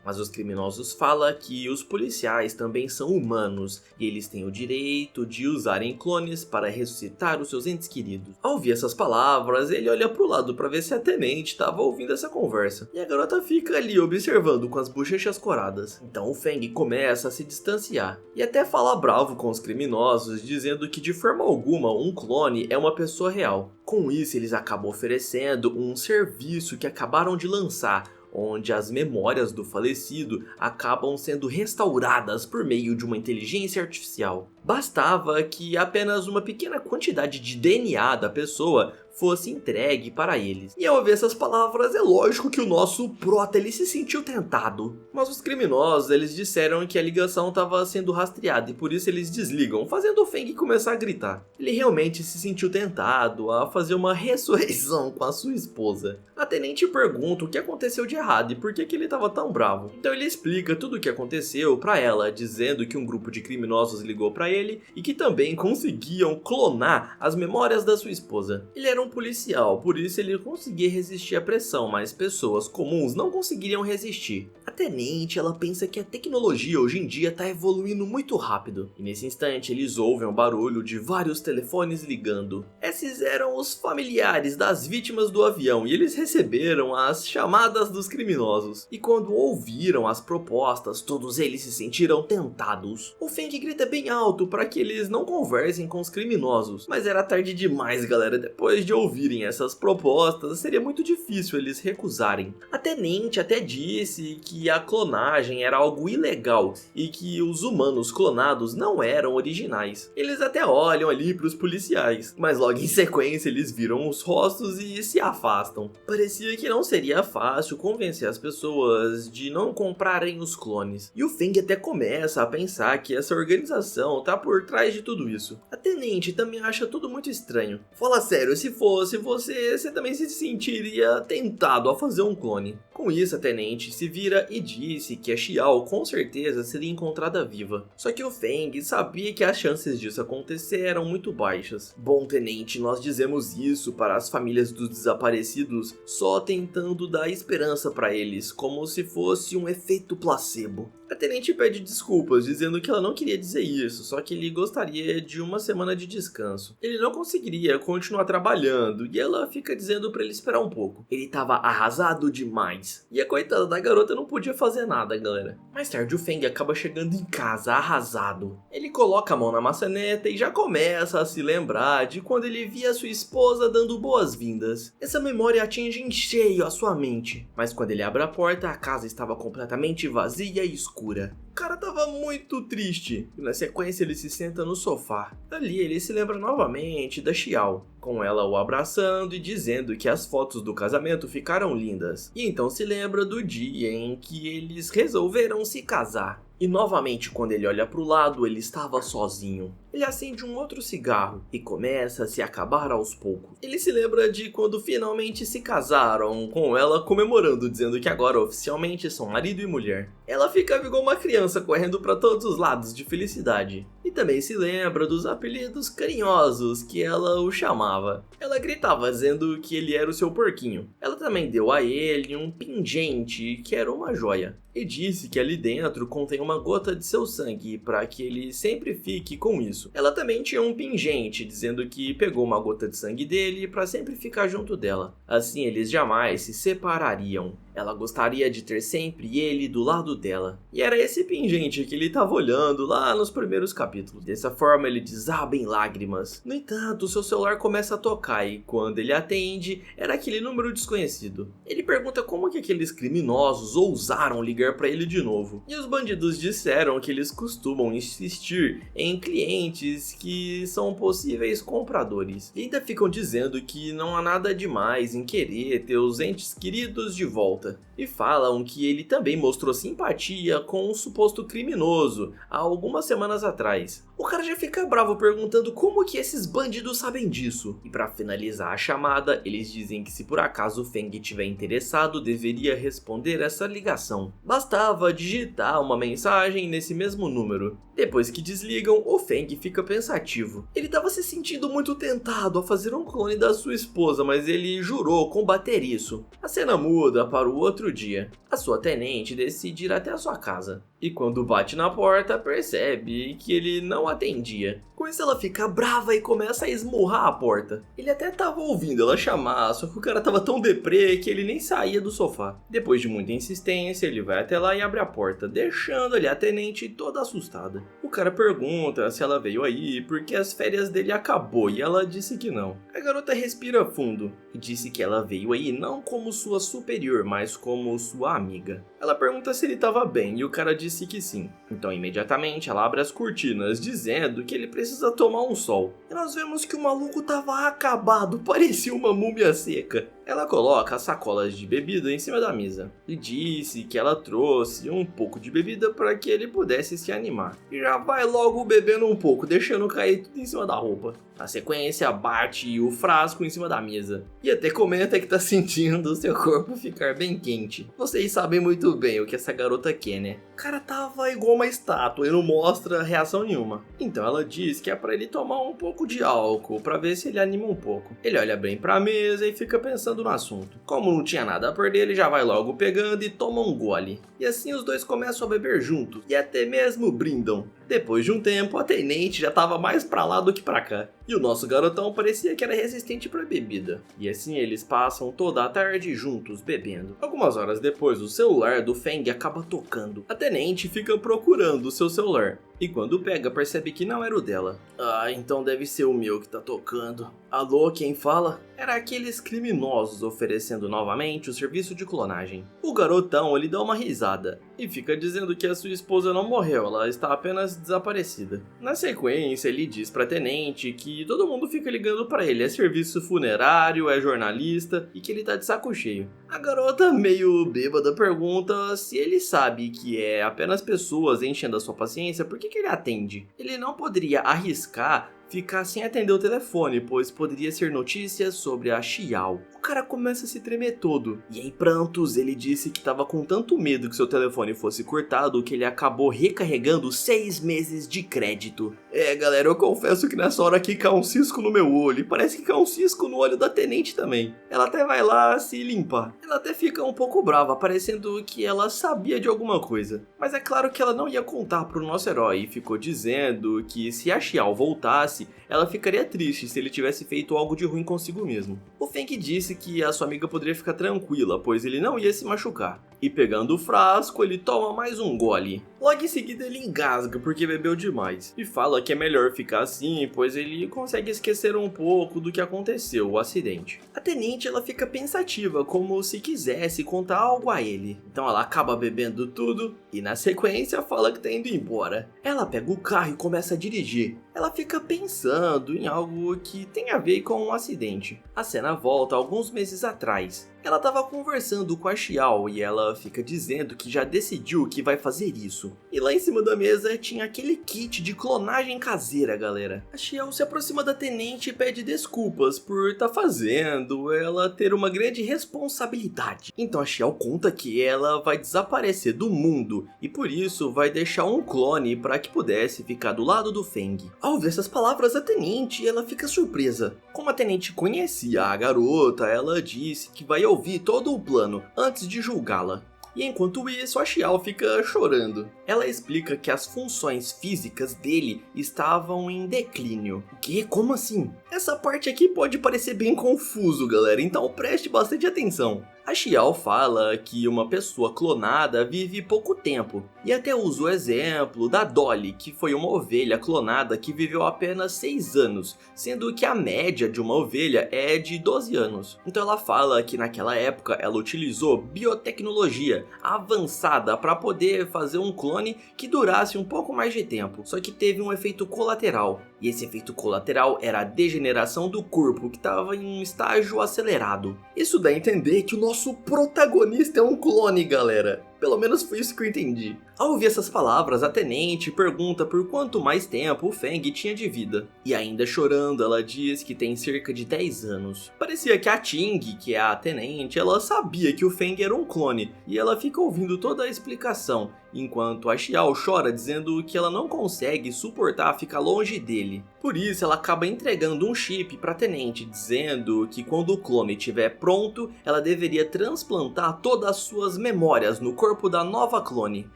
Mas os criminosos falam que os policiais também são humanos e eles têm o direito de usarem clones para ressuscitar os seus entes queridos. Ao ouvir essas palavras, ele olha pro lado para ver se a tenente estava ouvindo essa conversa. E a garota fica ali observando com as bochechas coradas. Então o Feng começa a se distanciar e até fala bravo com os criminosos, dizendo que de forma alguma um clone é uma pessoa real. Com isso, eles acabam oferecendo um serviço que acabaram de lançar, onde as memórias do falecido acabam sendo restauradas por meio de uma inteligência artificial. Bastava que apenas uma pequena quantidade de DNA da pessoa fosse entregue para eles. E ao ouvir essas palavras, é lógico que o nosso prota ele se sentiu tentado. Mas os criminosos eles disseram que a ligação estava sendo rastreada e por isso eles desligam, fazendo o Feng começar a gritar. Ele realmente se sentiu tentado a fazer uma ressurreição com a sua esposa. A tenente pergunta o que aconteceu de errado e por que ele estava tão bravo. Então ele explica tudo o que aconteceu para ela, dizendo que um grupo de criminosos ligou para ele e que também conseguiam clonar as memórias da sua esposa. Ele era um policial, por isso ele conseguia resistir à pressão, mas pessoas comuns não conseguiriam resistir. A tenente ela pensa que a tecnologia hoje em dia está evoluindo muito rápido. E nesse instante eles ouvem um barulho de vários telefones ligando. Esses eram os familiares das vítimas do avião e eles receberam as chamadas dos criminosos. E quando ouviram as propostas, todos eles se sentiram tentados. O Feng grita bem alto contato para que eles não conversem com os criminosos. Mas era tarde demais, galera. Depois de ouvirem essas propostas, seria muito difícil eles recusarem. A tenente até disse que a clonagem era algo ilegal e que os humanos clonados não eram originais. Eles até olham ali para os policiais, mas logo em sequência eles viram os rostos e se afastam. Parecia que não seria fácil convencer as pessoas de não comprarem os clones. E o Feng até começa a pensar que essa organização tá por trás de tudo isso. A tenente também acha tudo muito estranho. Fala sério, se fosse você também se sentiria tentado a fazer um clone. Com isso, a tenente se vira e disse que a Xiao com certeza seria encontrada viva. Só que o Feng sabia que as chances disso acontecer eram muito baixas. Bom, tenente, nós dizemos isso para as famílias dos desaparecidos só tentando dar esperança para eles, como se fosse um efeito placebo. A tenente pede desculpas, dizendo que ela não queria dizer isso, só que ele gostaria de uma semana de descanso. Ele não conseguiria continuar trabalhando e ela fica dizendo para ele esperar um pouco. Ele estava arrasado demais. E a coitada da garota não podia fazer nada, galera. Mais tarde o Feng acaba chegando em casa arrasado. Ele coloca a mão na maçaneta e já começa a se lembrar de quando ele via sua esposa dando boas-vindas. Essa memória atinge em cheio a sua mente. Mas quando ele abre a porta, a casa estava completamente vazia e escura. O cara tava muito triste. E na sequência ele se senta no sofá. Ali ele se lembra novamente da Xiao, com ela o abraçando e dizendo que as fotos do casamento ficaram lindas. E então se lembra do dia em que eles resolveram se casar. E novamente quando ele olha pro lado, ele estava sozinho. Ele acende um outro cigarro e começa a se acabar aos poucos. Ele se lembra de quando finalmente se casaram, com ela comemorando, dizendo que agora oficialmente são marido e mulher. Ela fica igual uma criança correndo para todos os lados de felicidade. E também se lembra dos apelidos carinhosos que ela o chamava. Ela gritava dizendo que ele era o seu porquinho. Ela também deu a ele um pingente que era uma joia. E disse que ali dentro contém uma gota de seu sangue para que ele sempre fique com isso. Ela também tinha um pingente dizendo que pegou uma gota de sangue dele para sempre ficar junto dela. Assim eles jamais se separariam. Ela gostaria de ter sempre ele do lado dela. E era esse pingente que ele estava olhando lá nos primeiros capítulos. Dessa forma ele desaba em lágrimas. No entanto, seu celular começa a tocar e quando ele atende, era aquele número desconhecido. Ele pergunta como que aqueles criminosos ousaram ligar para ele de novo. E os bandidos disseram que eles costumam insistir em clientes que são possíveis compradores. E ainda ficam dizendo que não há nada demais em querer ter os entes queridos de volta. E falam que ele também mostrou simpatia com um suposto criminoso há algumas semanas atrás. O cara já fica bravo perguntando como que esses bandidos sabem disso. E para finalizar a chamada, eles dizem que se por acaso o Feng estiver interessado, deveria responder essa ligação. Bastava digitar uma mensagem nesse mesmo número. Depois que desligam, o Feng fica pensativo. Ele estava se sentindo muito tentado a fazer um clone da sua esposa, mas ele jurou combater isso. A cena muda para o outro dia. A sua tenente decide ir até a sua casa. E quando bate na porta, percebe que ele não atendia. Com isso ela fica brava e começa a esmurrar a porta. Ele até tava ouvindo ela chamar, só que o cara tava tão deprê que ele nem saía do sofá. Depois de muita insistência, ele vai até lá e abre a porta, deixando ali a tenente toda assustada. O cara pergunta se ela veio aí porque as férias dele acabou e ela disse que não. A garota respira fundo e disse que ela veio aí não como sua superior, mas como sua amiga. Ela pergunta se ele estava bem e o cara disse que sim. Então imediatamente ela abre as cortinas, dizendo que ele precisa tomar um sol. E nós vemos que o maluco estava acabado, parecia uma múmia seca. Ela coloca as sacolas de bebida em cima da mesa e disse que ela trouxe um pouco de bebida para que ele pudesse se animar. E já vai logo bebendo um pouco, deixando cair tudo em cima da roupa. Na sequência, bate o frasco em cima da mesa. E até comenta que tá sentindo seu corpo ficar bem quente. Vocês sabem muito bem o que essa garota quer, né? O cara tava igual uma estátua e não mostra reação nenhuma. Então ela diz que é pra ele tomar um pouco de álcool, pra ver se ele anima um pouco. Ele olha bem pra mesa e fica pensando no assunto. Como não tinha nada a perder, ele já vai logo pegando e toma um gole. E assim os dois começam a beber juntos e até mesmo brindam. Depois de um tempo, a tenente já tava mais pra lá do que pra cá. E o nosso garotão parecia que era resistente pra bebida. E assim eles passam toda a tarde juntos bebendo. Algumas horas depois, o celular do Feng acaba tocando. A tenente fica procurando o seu celular. E quando pega, percebe que não era o dela. Ah, então deve ser o meu que tá tocando. Alô, quem fala? Era aqueles criminosos oferecendo novamente o serviço de clonagem. O garotão, ele dá uma risada e fica dizendo que a sua esposa não morreu, ela está apenas desaparecida. Na sequência, ele diz pra tenente que todo mundo fica ligando pra ele, é serviço funerário, é jornalista e que ele tá de saco cheio. A garota, meio bêbada, pergunta se ele sabe que é apenas pessoas enchendo a sua paciência, por que ele atende? Ele não poderia arriscar ficar sem atender o telefone, pois poderia ser notícias sobre a Xiao. O cara começa a se tremer todo, e em prantos ele disse que estava com tanto medo que seu telefone fosse cortado que ele acabou recarregando 6 meses de crédito. É galera, eu confesso que nessa hora aqui cai um cisco no meu olho, e parece que cai um cisco no olho da tenente também. Ela até vai lá se limpar. Ela até fica um pouco brava, parecendo que ela sabia de alguma coisa. Mas é claro que ela não ia contar pro nosso herói, e ficou dizendo que se a Xiao voltasse, ela ficaria triste se ele tivesse feito algo de ruim consigo mesmo. O Feng disse que a sua amiga poderia ficar tranquila, pois ele não ia se machucar. E pegando o frasco, ele toma mais um gole. Logo em seguida ele engasga porque bebeu demais. E fala que é melhor ficar assim, pois ele consegue esquecer um pouco do que aconteceu, o acidente. A tenente ela fica pensativa, como se quisesse contar algo a ele. Então ela acaba bebendo tudo e na sequência fala que tá indo embora. Ela pega o carro e começa a dirigir. Ela fica pensando em algo que tem a ver com um acidente. A cena volta alguns meses atrás. Ela estava conversando com a Xiao e ela fica dizendo que já decidiu que vai fazer isso. E lá em cima da mesa tinha aquele kit de clonagem caseira, galera. A Xiao se aproxima da tenente e pede desculpas por estar fazendo ela ter uma grande responsabilidade. Então a Xiao conta que ela vai desaparecer do mundo e por isso vai deixar um clone para que pudesse ficar do lado do Feng. Ao ver essas palavras, a tenente ela fica surpresa. Como a tenente conhecia a garota, ela disse que vai ouvir todo o plano antes de julgá-la. E enquanto isso, a Xiao fica chorando. Ela explica que as funções físicas dele estavam em declínio. O quê? Como assim? Essa parte aqui pode parecer bem confuso, galera, então preste bastante atenção. A Xiao fala que uma pessoa clonada vive pouco tempo, e até usa o exemplo da Dolly, que foi uma ovelha clonada que viveu apenas 6 anos, sendo que a média de uma ovelha é de 12 anos. Então ela fala que naquela época ela utilizou biotecnologia avançada para poder fazer um clone que durasse um pouco mais de tempo, só que teve um efeito colateral. E esse efeito colateral era a degeneração do corpo, que estava em um estágio acelerado. Isso dá a entender que o nosso protagonista é um clone, galera. Pelo menos foi isso que eu entendi. Ao ouvir essas palavras, a tenente pergunta por quanto mais tempo o Feng tinha de vida. E ainda chorando, ela diz que tem cerca de 10 anos. Parecia que a Ting, que é a tenente, ela sabia que o Feng era um clone. E ela fica ouvindo toda a explicação, enquanto a Xiao chora dizendo que ela não consegue suportar ficar longe dele. Por isso ela acaba entregando um chip para a tenente, dizendo que quando o clone estiver pronto, ela deveria transplantar todas as suas memórias no corpo da nova clone.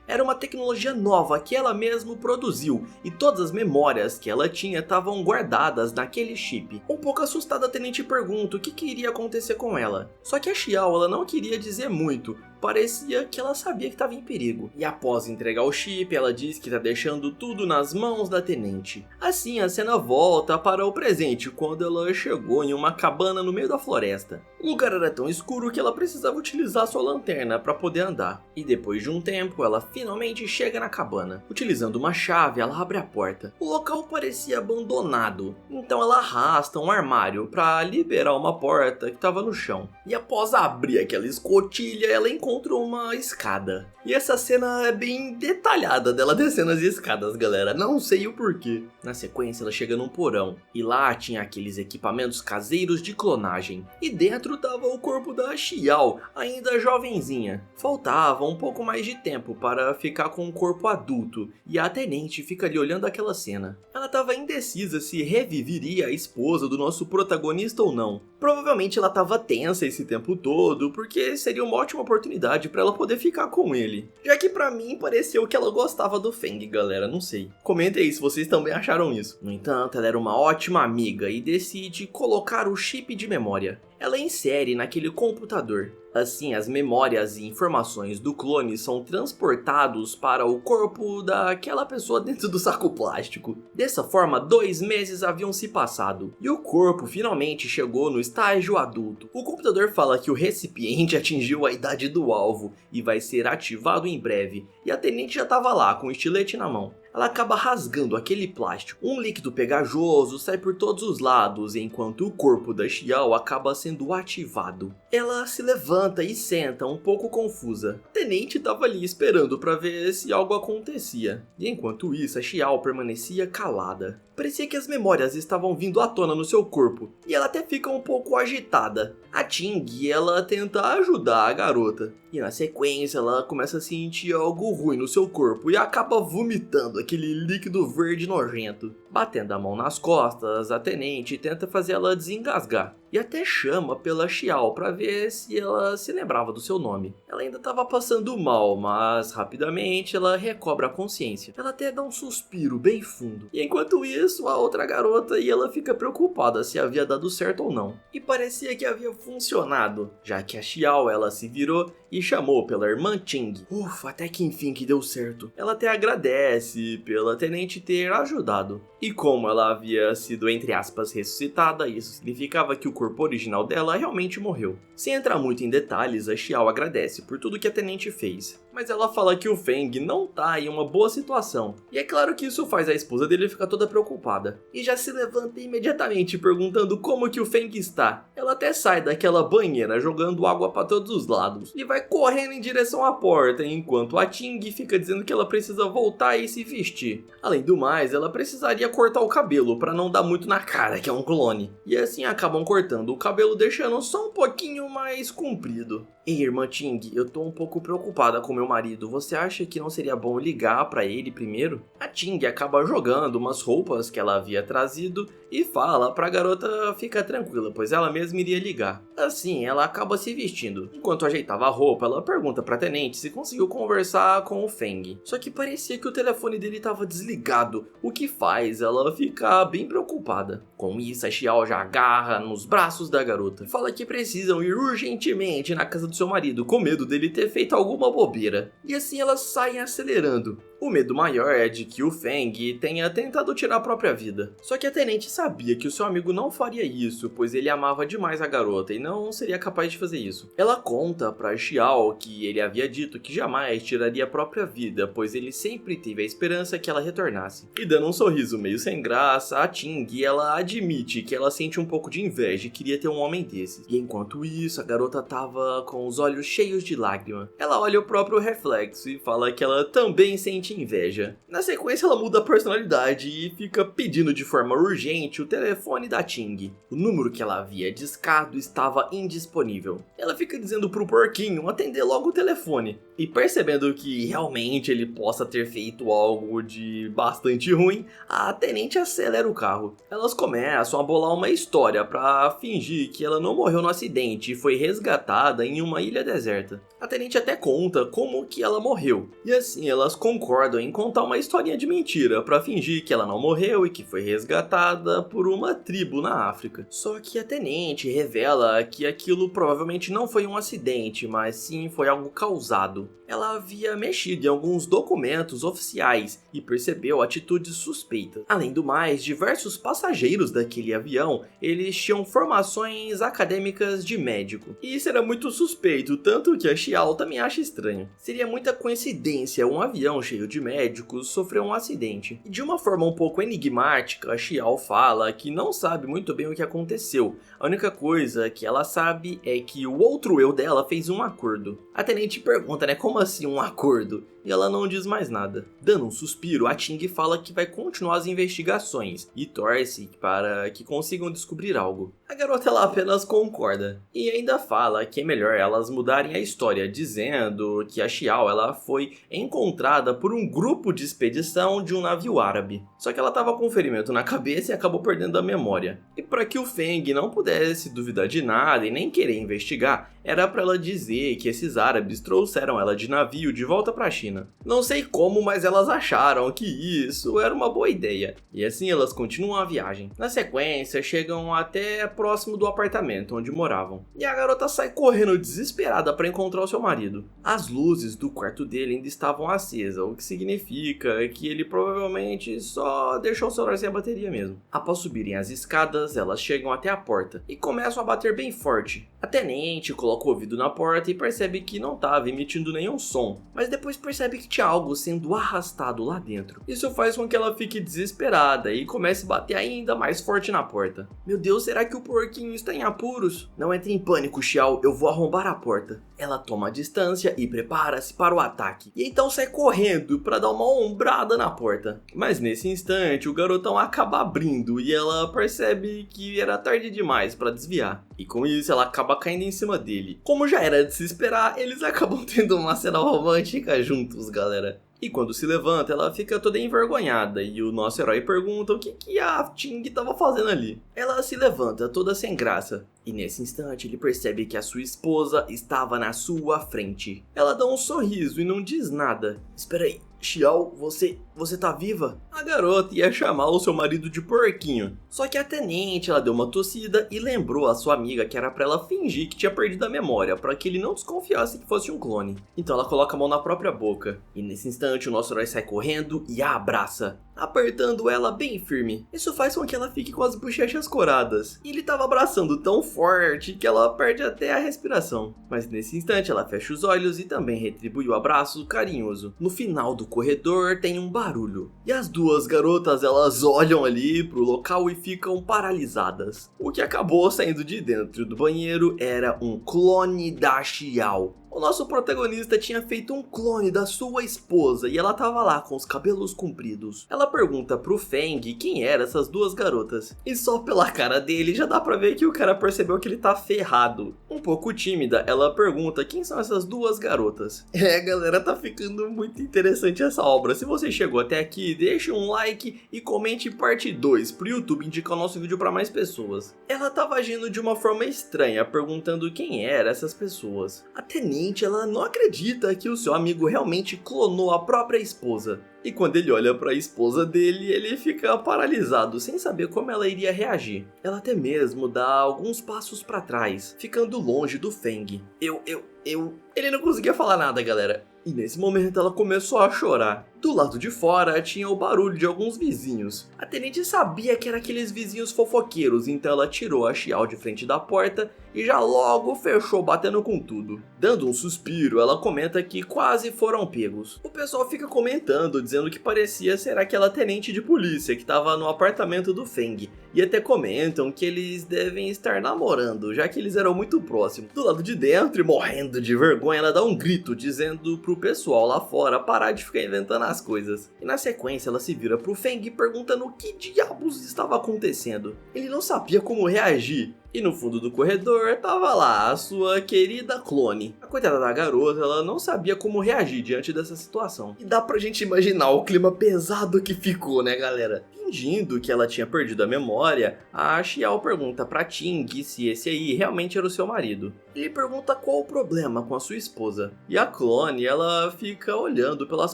Era uma tecnologia nova que ela mesma produziu e todas as memórias que ela tinha estavam guardadas naquele chip. Um pouco assustada, a tenente pergunta o que iria acontecer com ela. Só que a Xiao ela não queria dizer muito. Parecia que ela sabia que estava em perigo. E após entregar o chip, ela diz que está deixando tudo nas mãos da tenente. Assim, a cena volta para o presente, quando ela chegou em uma cabana no meio da floresta. O lugar era tão escuro que ela precisava utilizar sua lanterna para poder andar. E depois de um tempo, ela finalmente chega na cabana. Utilizando uma chave, ela abre a porta. O local parecia abandonado, então ela arrasta um armário para liberar uma porta que estava no chão. E após abrir aquela escotilha, ela encontra uma escada. E essa cena é bem detalhada dela descendo as escadas, galera. Não sei o porquê. Na sequência, ela chega num porão. E lá tinha aqueles equipamentos caseiros de clonagem. E dentro tava o corpo da Xiao, ainda jovenzinha. Faltava um pouco mais de tempo para ficar com um corpo adulto. E a tenente fica ali olhando aquela cena. Ela tava indecisa se reviveria a esposa do nosso protagonista ou não. Provavelmente ela tava tensa esse tempo todo, porque seria uma ótima oportunidade oportunidade pra ela poder ficar com ele. Já que pra mim pareceu que ela gostava do Feng, galera, não sei. Comentem aí se vocês também acharam isso. No entanto, ela era uma ótima amiga e decide colocar o chip de memória. Ela insere naquele computador. Assim, as memórias e informações do clone são transportados para o corpo daquela pessoa dentro do saco plástico. Dessa forma, 2 meses haviam se passado e o corpo finalmente chegou no estágio adulto. O computador fala que o recipiente atingiu a idade do alvo e vai ser ativado em breve, e a tenente já estava lá com o estilete na mão. Ela acaba rasgando aquele plástico. Um líquido pegajoso sai por todos os lados, enquanto o corpo da Xiao acaba sendo ativado. Ela se levanta e senta, um pouco confusa. A tenente estava ali esperando para ver se algo acontecia. E enquanto isso, a Xiao permanecia calada. Parecia que as memórias estavam vindo à tona no seu corpo, e ela até fica um pouco agitada. A Ting, ela tenta ajudar a garota, e na sequência ela começa a sentir algo ruim no seu corpo e acaba vomitando aquele líquido verde nojento. Batendo a mão nas costas, a tenente tenta fazer ela desengasgar, e até chama pela Xiao para ver se ela se lembrava do seu nome. Ela ainda estava passando mal, mas rapidamente ela recobra a consciência. Ela até dá um suspiro bem fundo, e enquanto isso a outra garota e ela fica preocupada se havia dado certo ou não. E parecia que havia funcionado, já que a Xiao ela se virou e chamou pela irmã Ting. Ufa, até que enfim que deu certo. Ela até agradece pela tenente ter ajudado. E como ela havia sido, entre aspas, ressuscitada, isso significava que o corpo original dela realmente morreu. Sem entrar muito em detalhes, a Xiao agradece por tudo que a tenente fez. Mas ela fala que o Feng não tá em uma boa situação. E é claro que isso faz a esposa dele ficar toda preocupada. E já se levanta imediatamente perguntando como que o Feng está. Ela até sai daquela banheira jogando água para todos os lados. E vai correndo em direção à porta, enquanto a Ting fica dizendo que ela precisa voltar e se vestir. Além do mais, ela precisaria cortar o cabelo para não dar muito na cara que é um clone. E assim acabam cortando o cabelo, deixando só um pouquinho mais comprido. Ei, irmã Ting, eu tô um pouco preocupada com meu marido. Você acha que não seria bom ligar pra ele primeiro? A Ting acaba jogando umas roupas que ela havia trazido e fala pra garota ficar tranquila, pois ela mesma iria ligar. Assim, ela acaba se vestindo. Enquanto ajeitava a roupa, ela pergunta pra tenente se conseguiu conversar com o Feng. Só que parecia que o telefone dele estava desligado, o que faz ela ficar bem preocupada. Com isso, a Xiao já agarra nos braços da garota. Fala que precisam ir urgentemente na casa do seu marido, com medo dele ter feito alguma bobeira. E assim elas saem acelerando. O medo maior é de que o Feng tenha tentado tirar a própria vida. Só que a tenente sabia que o seu amigo não faria isso, pois ele amava demais a garota e não seria capaz de fazer isso. Ela conta pra Xiao que ele havia dito que jamais tiraria a própria vida, pois ele sempre teve a esperança que ela retornasse. E dando um sorriso meio sem graça, a Ting ela admite que ela sente um pouco de inveja e queria ter um homem desses. E enquanto isso, a garota tava com os olhos cheios de lágrima. Ela olha o próprio reflexo e fala que ela também sente inveja. Na sequência, ela muda a personalidade e fica pedindo de forma urgente o telefone da Ting. O número que ela havia discado estava indisponível. Ela fica dizendo pro porquinho atender logo o telefone. E percebendo que realmente ele possa ter feito algo de bastante ruim, a tenente acelera o carro. Elas começam a bolar uma história para fingir que ela não morreu no acidente e foi resgatada em uma ilha deserta. A tenente até conta como que ela morreu. E assim elas concordam em contar uma historinha de mentira para fingir que ela não morreu e que foi resgatada por uma tribo na África. Só que a tenente revela que aquilo provavelmente não foi um acidente, mas sim foi algo causado. Ela havia mexido em alguns documentos oficiais e percebeu atitudes suspeitas. Além do mais, diversos passageiros daquele avião, eles tinham formações acadêmicas de médico. E isso era muito suspeito, tanto que a Xiao também acha estranho. Seria muita coincidência um avião cheio de médicos sofrer um acidente. E de uma forma um pouco enigmática, a Xiao fala que não sabe muito bem o que aconteceu. A única coisa que ela sabe é que o outro eu dela fez um acordo. A tenente pergunta, Como assim um acordo? E ela não diz mais nada. Dando um suspiro, a Ting fala que vai continuar as investigações e torce para que consigam descobrir algo. A garota ela apenas concorda e ainda fala que é melhor elas mudarem a história, dizendo que a Xiao ela foi encontrada por um grupo de expedição de um navio árabe. Só que ela estava com um ferimento na cabeça e acabou perdendo a memória. E para que o Feng não pudesse duvidar de nada e nem querer investigar, era para ela dizer que esses árabes trouxeram ela de navio de volta para a China. Não sei como, mas elas acharam que isso era uma boa ideia. E assim elas continuam a viagem. Na sequência, chegam até próximo do apartamento onde moravam. E a garota sai correndo desesperada para encontrar o seu marido. As luzes do quarto dele ainda estavam acesas, o que significa que ele provavelmente só deixou o celular sem a bateria mesmo. Após subirem as escadas, elas chegam até a porta e começam a bater bem forte. A tenente coloca o ouvido na porta e percebe que não estava emitindo nenhum som, mas depois percebe que tinha algo sendo arrastado lá dentro. Isso faz com que ela fique desesperada e comece a bater ainda mais forte na porta. Meu Deus, será que o porquinho está em apuros? Não entre em pânico, Xiao, eu vou arrombar a porta. Ela toma a distância e prepara-se para o ataque. E então sai correndo para dar uma ombrada na porta. Mas nesse instante, o garotão acaba abrindo e ela percebe que era tarde demais para desviar. E com isso, ela acaba caindo em cima dele. Como já era de se esperar, eles acabam tendo uma cena romântica juntos, galera. E quando se levanta, ela fica toda envergonhada e o nosso herói pergunta o que a Ting estava fazendo ali. Ela se levanta toda sem graça. E nesse instante ele percebe que a sua esposa estava na sua frente. Ela dá um sorriso e não diz nada. Espera aí, Xiao, você tá viva? A garota ia chamar o seu marido de porquinho. Só que a tenente ela deu uma tossida e lembrou a sua amiga que era pra ela fingir que tinha perdido a memória, para que ele não desconfiasse que fosse um clone. Então ela coloca a mão na própria boca. E nesse instante o nosso herói sai correndo e a abraça, apertando ela bem firme. Isso faz com que ela fique com as bochechas coradas. E ele tava abraçando tão forte que ela perde até a respiração. Mas nesse instante ela fecha os olhos e também retribui o abraço carinhoso. No final do corredor tem um barulho. E as duas garotas elas olham ali pro local e ficam paralisadas. O que acabou saindo de dentro do banheiro era um clone da Xiao. O nosso protagonista tinha feito um clone da sua esposa e ela tava lá com os cabelos compridos. Ela pergunta pro Feng quem eram essas duas garotas. E só pela cara dele já dá pra ver que o cara percebeu que ele tá ferrado. Um pouco tímida, ela pergunta quem são essas duas garotas. Galera, tá ficando muito interessante essa obra. Se você chegou até aqui, deixe um like e comente parte 2 pro YouTube indicar o nosso vídeo pra mais pessoas. Ela tava agindo de uma forma estranha, perguntando quem eram essas pessoas. A tenente ela não acredita que o seu amigo realmente clonou a própria esposa. E quando ele olha para a esposa dele, ele fica paralisado, sem saber como ela iria reagir. Ela até mesmo dá alguns passos para trás, ficando longe do Feng. Ele não conseguia falar nada, galera. E nesse momento ela começou a chorar. Do lado de fora tinha o barulho de alguns vizinhos. A tenente sabia que eram aqueles vizinhos fofoqueiros, então ela tirou a Xiao de frente da porta e já logo fechou batendo com tudo. Dando um suspiro, ela comenta que quase foram pegos. O pessoal fica comentando, dizendo que parecia ser aquela tenente de polícia que estava no apartamento do Feng. E até comentam que eles devem estar namorando, já que eles eram muito próximos. Do lado de dentro, e morrendo de vergonha, ela dá um grito dizendo pro pessoal lá fora parar de ficar inventando as coisas. E na sequência ela se vira pro Feng perguntando o que diabos estava acontecendo. Ele não sabia como reagir. E no fundo do corredor tava lá a sua querida clone. A coitada da garota, ela não sabia como reagir diante dessa situação. E dá pra gente imaginar o clima pesado que ficou, né, galera? Fingindo que ela tinha perdido a memória, a Xiao pergunta pra Ting se esse aí realmente era o seu marido. Ele pergunta qual o problema com a sua esposa. E a clone, ela fica olhando pelas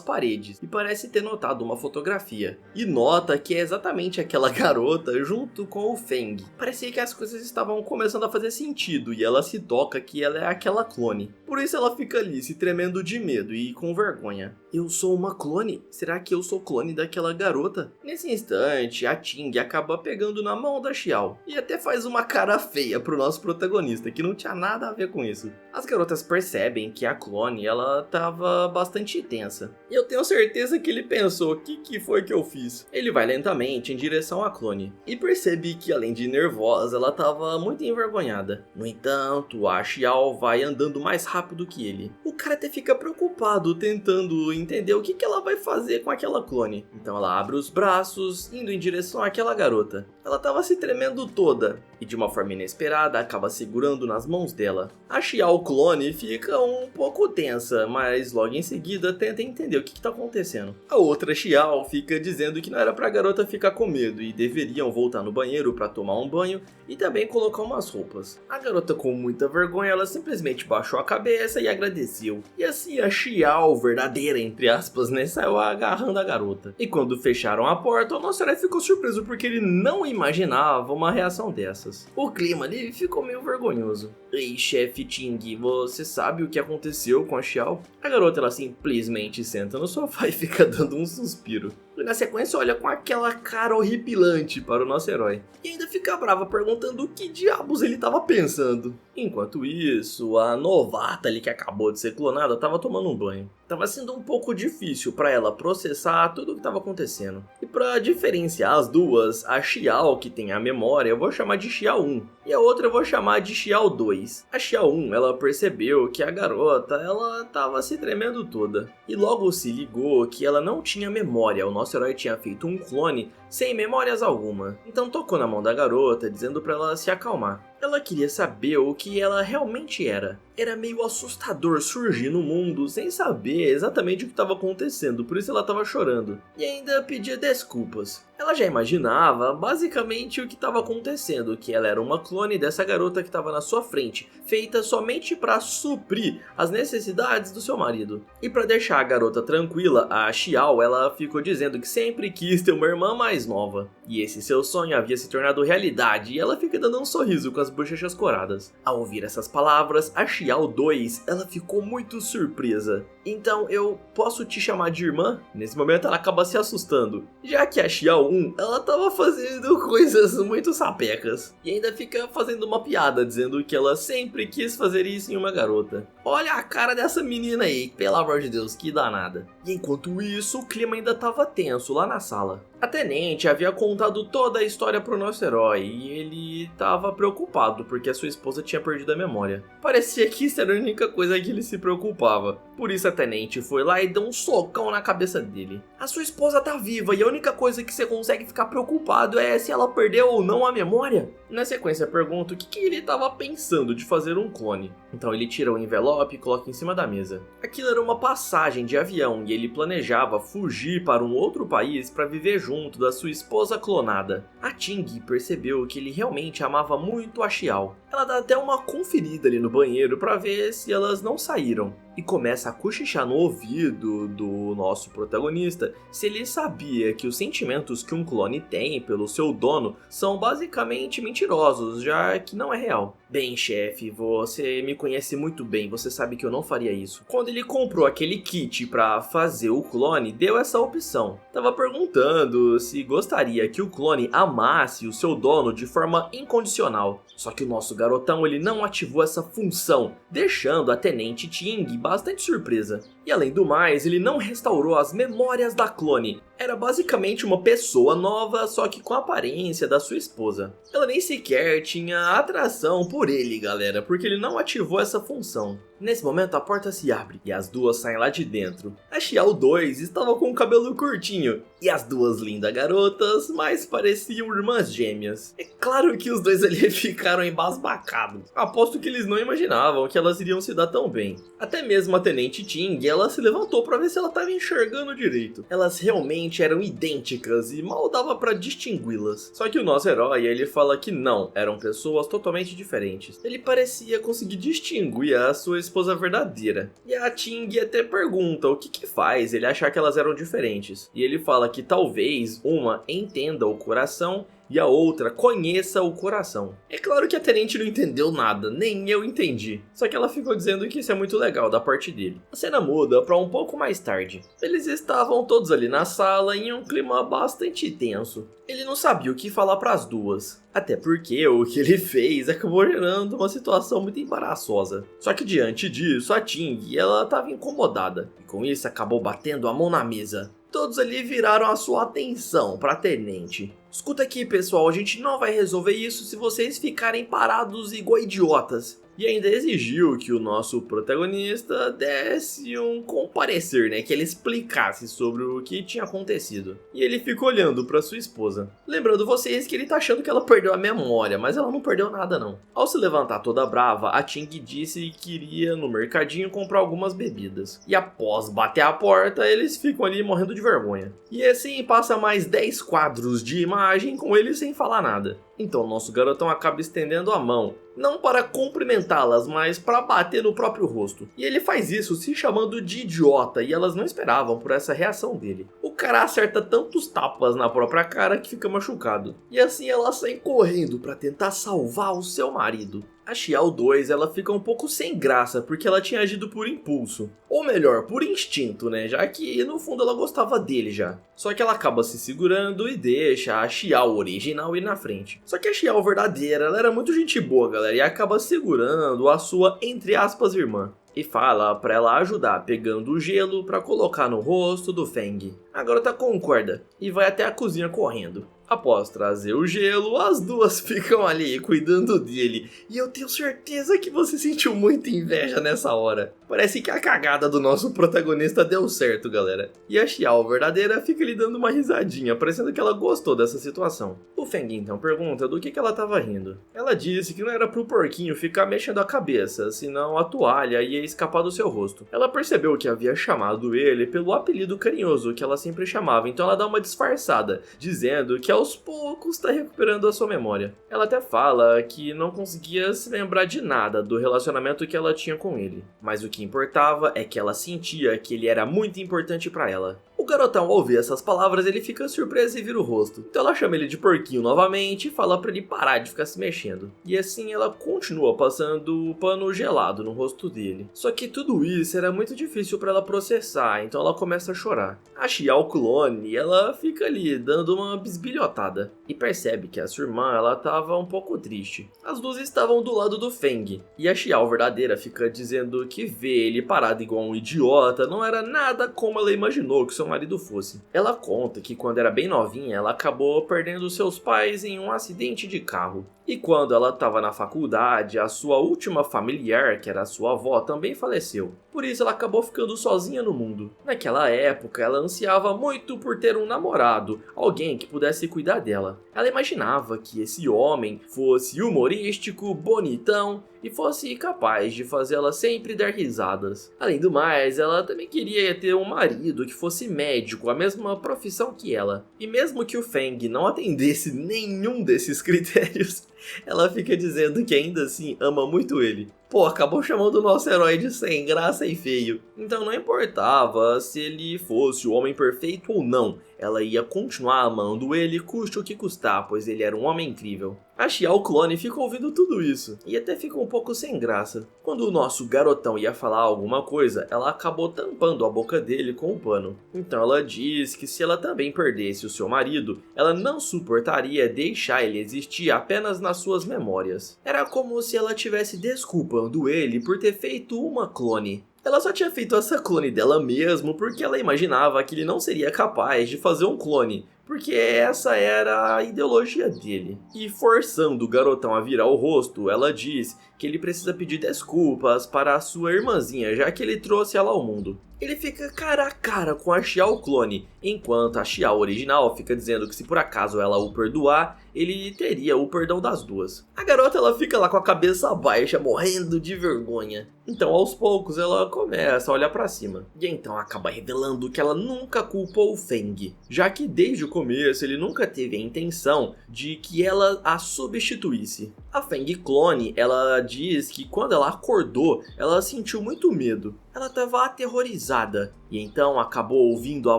paredes e parece ter notado uma fotografia. E nota que é exatamente aquela garota junto com o Feng. Parecia que as coisas estavam começando a fazer sentido e ela se toca que ela é aquela clone. Por isso ela fica ali se tremendo de medo e com vergonha. Eu sou uma clone? Será que eu sou clone daquela garota? Nesse instante, instante, a Ting acaba pegando na mão da Xiao e até faz uma cara feia pro nosso protagonista, que não tinha nada a ver com isso. As garotas percebem que a clone, ela tava bastante tensa. E eu tenho certeza que ele pensou, o que foi que eu fiz? Ele vai lentamente em direção à clone e percebe que, além de nervosa, ela tava muito envergonhada. No entanto, a Xiao vai andando mais rápido que ele. O cara até fica preocupado, tentando entender o que ela vai fazer com aquela clone. Então ela abre os braços, indo em direção àquela garota. Ela tava se tremendo toda e, de uma forma inesperada, acaba segurando nas mãos dela. A Xiao clone fica um pouco tensa, mas logo em seguida tenta entender o que tá acontecendo. A outra Xiao fica dizendo que não era pra garota ficar com medo e deveriam voltar no banheiro pra tomar um banho e também colocar umas roupas. A garota, com muita vergonha, ela simplesmente baixou a cabeça e agradeceu. E assim a Xiao, verdadeira entre aspas, né, saiu agarrando a garota. E quando fecharam a porta, o nosso herói ficou surpreso porque ele não imaginava uma reação dessas. O clima ali ficou meio vergonhoso. Ei, chefe Ting, você sabe o que aconteceu com a Xiao? A garota, ela simplesmente senta no sofá e fica dando um suspiro. E na sequência olha com aquela cara horripilante para o nosso herói. E ainda fica brava perguntando o que diabos ele estava pensando. Enquanto isso, a novata ali que acabou de ser clonada estava tomando um banho. Tava sendo um pouco difícil para ela processar tudo o que estava acontecendo. E para diferenciar as duas, a Xiao, que tem a memória, eu vou chamar de Xiao 1. E a outra eu vou chamar de Xiao 2. A Xiao 1, ela percebeu que a garota, ela tava se tremendo toda. E logo se ligou que ela não tinha memória. O nosso herói tinha feito um clone sem memórias alguma. Então tocou na mão da garota, dizendo para ela se acalmar. Ela queria saber o que ela realmente era. Era meio assustador surgir no mundo sem saber exatamente o que estava acontecendo, por isso ela estava chorando. E ainda pedia desculpas. Ela já imaginava basicamente o que estava acontecendo, que ela era uma clone dessa garota que estava na sua frente, feita somente para suprir as necessidades do seu marido. E para deixar a garota tranquila, a Xiao, ela ficou dizendo que sempre quis ter uma irmã mais nova. E esse seu sonho havia se tornado realidade, e ela fica dando um sorriso com as bochechas coradas. Ao ouvir essas palavras, a Xiao 2, ela ficou muito surpresa. Então eu posso te chamar de irmã? Nesse momento ela acaba se assustando, já que a Xiao 1, ela tava fazendo coisas muito sapecas. E ainda fica fazendo uma piada, dizendo que ela sempre quis fazer isso em uma garota. Olha a cara dessa menina aí, pelo amor de Deus, que danada. E enquanto isso, o clima ainda tava tenso lá na sala. A tenente havia contado toda a história pro nosso herói e ele tava preocupado porque a sua esposa tinha perdido a memória. Parecia que isso era a única coisa que ele se preocupava. Por isso a tenente foi lá e deu um socão na cabeça dele. A sua esposa tá viva e a única coisa que você consegue ficar preocupado é se ela perdeu ou não a memória. Na sequência pergunta o que ele tava pensando de fazer um clone. Então ele tira o envelope e coloca em cima da mesa. Aquilo era uma passagem de avião e ele planejava fugir para um outro país para viver junto da sua esposa clonada. A Ting percebeu que ele realmente amava muito a Xiao. Ela dá até uma conferida ali no banheiro para ver se elas não saíram. E começa a cochichar no ouvido do nosso protagonista se ele sabia que os sentimentos que um clone tem pelo seu dono são basicamente mentirosos, já que não é real. Bem, chefe, você me conhece muito bem, você sabe que eu não faria isso. Quando ele comprou aquele kit para fazer o clone, deu essa opção. Tava perguntando se gostaria que o clone amasse o seu dono de forma incondicional. Só que o nosso garotão, ele não ativou essa função, deixando a tenente Ting bastante surpresa. E além do mais, ele não restaurou as memórias da clone. Era basicamente uma pessoa nova, só que com a aparência da sua esposa. Ela nem sequer tinha atração por ele, galera, porque ele não ativou essa função. Nesse momento a porta se abre e as duas saem lá de dentro. A Xiao 2 estava com o cabelo curtinho e as duas lindas garotas mais pareciam irmãs gêmeas. É claro que os dois ali ficaram embasbacados. Aposto que eles não imaginavam que elas iriam se dar tão bem. Até mesmo a tenente Ting, ela se levantou para ver se ela estava enxergando direito. Elas realmente eram idênticas e mal dava para distingui-las. Só que o nosso herói, ele fala que não, eram pessoas totalmente diferentes. Ele parecia conseguir distinguir a sua esposa verdadeira. E a Ting até pergunta o que faz ele achar que elas eram diferentes. E ele fala que talvez uma entenda o coração e a outra conheça o coração. É claro que a tenente não entendeu nada, nem eu entendi. Só que ela ficou dizendo que isso é muito legal da parte dele. A cena muda para um pouco mais tarde. Eles estavam todos ali na sala em um clima bastante tenso. Ele não sabia o que falar para as duas. Até porque o que ele fez acabou gerando uma situação muito embaraçosa. Só que diante disso, a Ting, ela estava incomodada. E com isso acabou batendo a mão na mesa. Todos ali viraram a sua atenção para a tenente. Escuta aqui, pessoal, a gente não vai resolver isso se vocês ficarem parados igual idiotas. E ainda exigiu que o nosso protagonista desse um comparecer, né? Que ele explicasse sobre o que tinha acontecido. E ele fica olhando para sua esposa. Lembrando vocês que ele tá achando que ela perdeu a memória, mas ela não perdeu nada não. Ao se levantar toda brava, a Ting disse que iria no mercadinho comprar algumas bebidas. E após bater a porta, eles ficam ali morrendo de vergonha. E assim passa mais 10 quadros de imagem com ele sem falar nada. Então nosso garotão acaba estendendo a mão, não para cumprimentá-las, mas para bater no próprio rosto. E ele faz isso se chamando de idiota, e elas não esperavam por essa reação dele. O cara acerta tantos tapas na própria cara que fica machucado. E assim ela sai correndo para tentar salvar o seu marido. A Xiao 2, ela fica um pouco sem graça, porque ela tinha agido por impulso. Ou melhor, por instinto, né? Já que no fundo ela gostava dele já. Só que ela acaba se segurando e deixa a Xiao original ir na frente. Só que a Xiao verdadeira, ela era muito gente boa, galera, e acaba segurando a sua, entre aspas, irmã. E fala pra ela ajudar pegando o gelo pra colocar no rosto do Feng. A garota concorda e vai até a cozinha correndo. Após trazer o gelo, as duas ficam ali cuidando dele. E eu tenho certeza que você sentiu muita inveja nessa hora. Parece que a cagada do nosso protagonista deu certo, galera. E a Xiao verdadeira fica lhe dando uma risadinha, parecendo que ela gostou dessa situação. O Feng então pergunta do que ela tava rindo. Ela disse que não era pro porquinho ficar mexendo a cabeça, senão a toalha ia escapar do seu rosto. Ela percebeu que havia chamado ele pelo apelido carinhoso que ela sempre chamava, então ela dá uma disfarçada, dizendo que aos poucos está recuperando a sua memória. Ela até fala que não conseguia se lembrar de nada do relacionamento que ela tinha com ele, mas o que importava é que ela sentia que ele era muito importante para ela. O garotão, ao ouvir essas palavras, ele fica surpreso e vira o rosto. Então ela chama ele de porquinho novamente e fala pra ele parar de ficar se mexendo. E assim ela continua passando o pano gelado no rosto dele. Só que tudo isso era muito difícil pra ela processar, então ela começa a chorar. A Xiao clone, ela fica ali dando uma bisbilhotada. E percebe que a sua irmã, ela tava um pouco triste. As duas estavam do lado do Feng. E a Xiao verdadeira fica dizendo que ver ele parado igual um idiota não era nada como ela imaginou que seu marido fosse. Ela conta que quando era bem novinha, ela acabou perdendo seus pais em um acidente de carro. E quando ela estava na faculdade, a sua última familiar, que era a sua avó, também faleceu. Por isso ela acabou ficando sozinha no mundo. Naquela época, ela ansiava muito por ter um namorado, alguém que pudesse cuidar dela. Ela imaginava que esse homem fosse humorístico, bonitão e fosse capaz de fazê-la sempre dar risadas. Além do mais, ela também queria ter um marido que fosse médico, a mesma profissão que ela. E mesmo que o Feng não atendesse nenhum desses critérios, ela fica dizendo que ainda assim ama muito ele. Pô, acabou chamando o nosso herói de sem graça e feio. Então não importava se ele fosse o homem perfeito ou não, ela ia continuar amando ele custe o que custar, pois ele era um homem incrível. A Xiao clone fica ouvindo tudo isso, e até fica um pouco sem graça. Quando o nosso garotão ia falar alguma coisa, ela acabou tampando a boca dele com o pano. Então ela diz que se ela também perdesse o seu marido, ela não suportaria deixar ele existir apenas nas suas memórias. Era como se ela estivesse desculpando ele por ter feito uma clone. Ela só tinha feito essa clone dela mesmo porque ela imaginava que ele não seria capaz de fazer um clone, porque essa era a ideologia dele. E forçando o garotão a virar o rosto, ela diz que ele precisa pedir desculpas para a sua irmãzinha, já que ele trouxe ela ao mundo. Ele fica cara a cara com a Xiao clone, enquanto a Xiao original fica dizendo que se por acaso ela o perdoar, ele teria o perdão das duas. A garota ela fica lá com a cabeça baixa, morrendo de vergonha. Então aos poucos ela começa a olhar pra cima. E então acaba revelando que ela nunca culpou o Feng, já que desde o começo ele nunca teve a intenção de que ela a substituísse. A Feng clone, ela diz que quando ela acordou, ela sentiu muito medo. Ela estava aterrorizada cruzada, e então acabou ouvindo a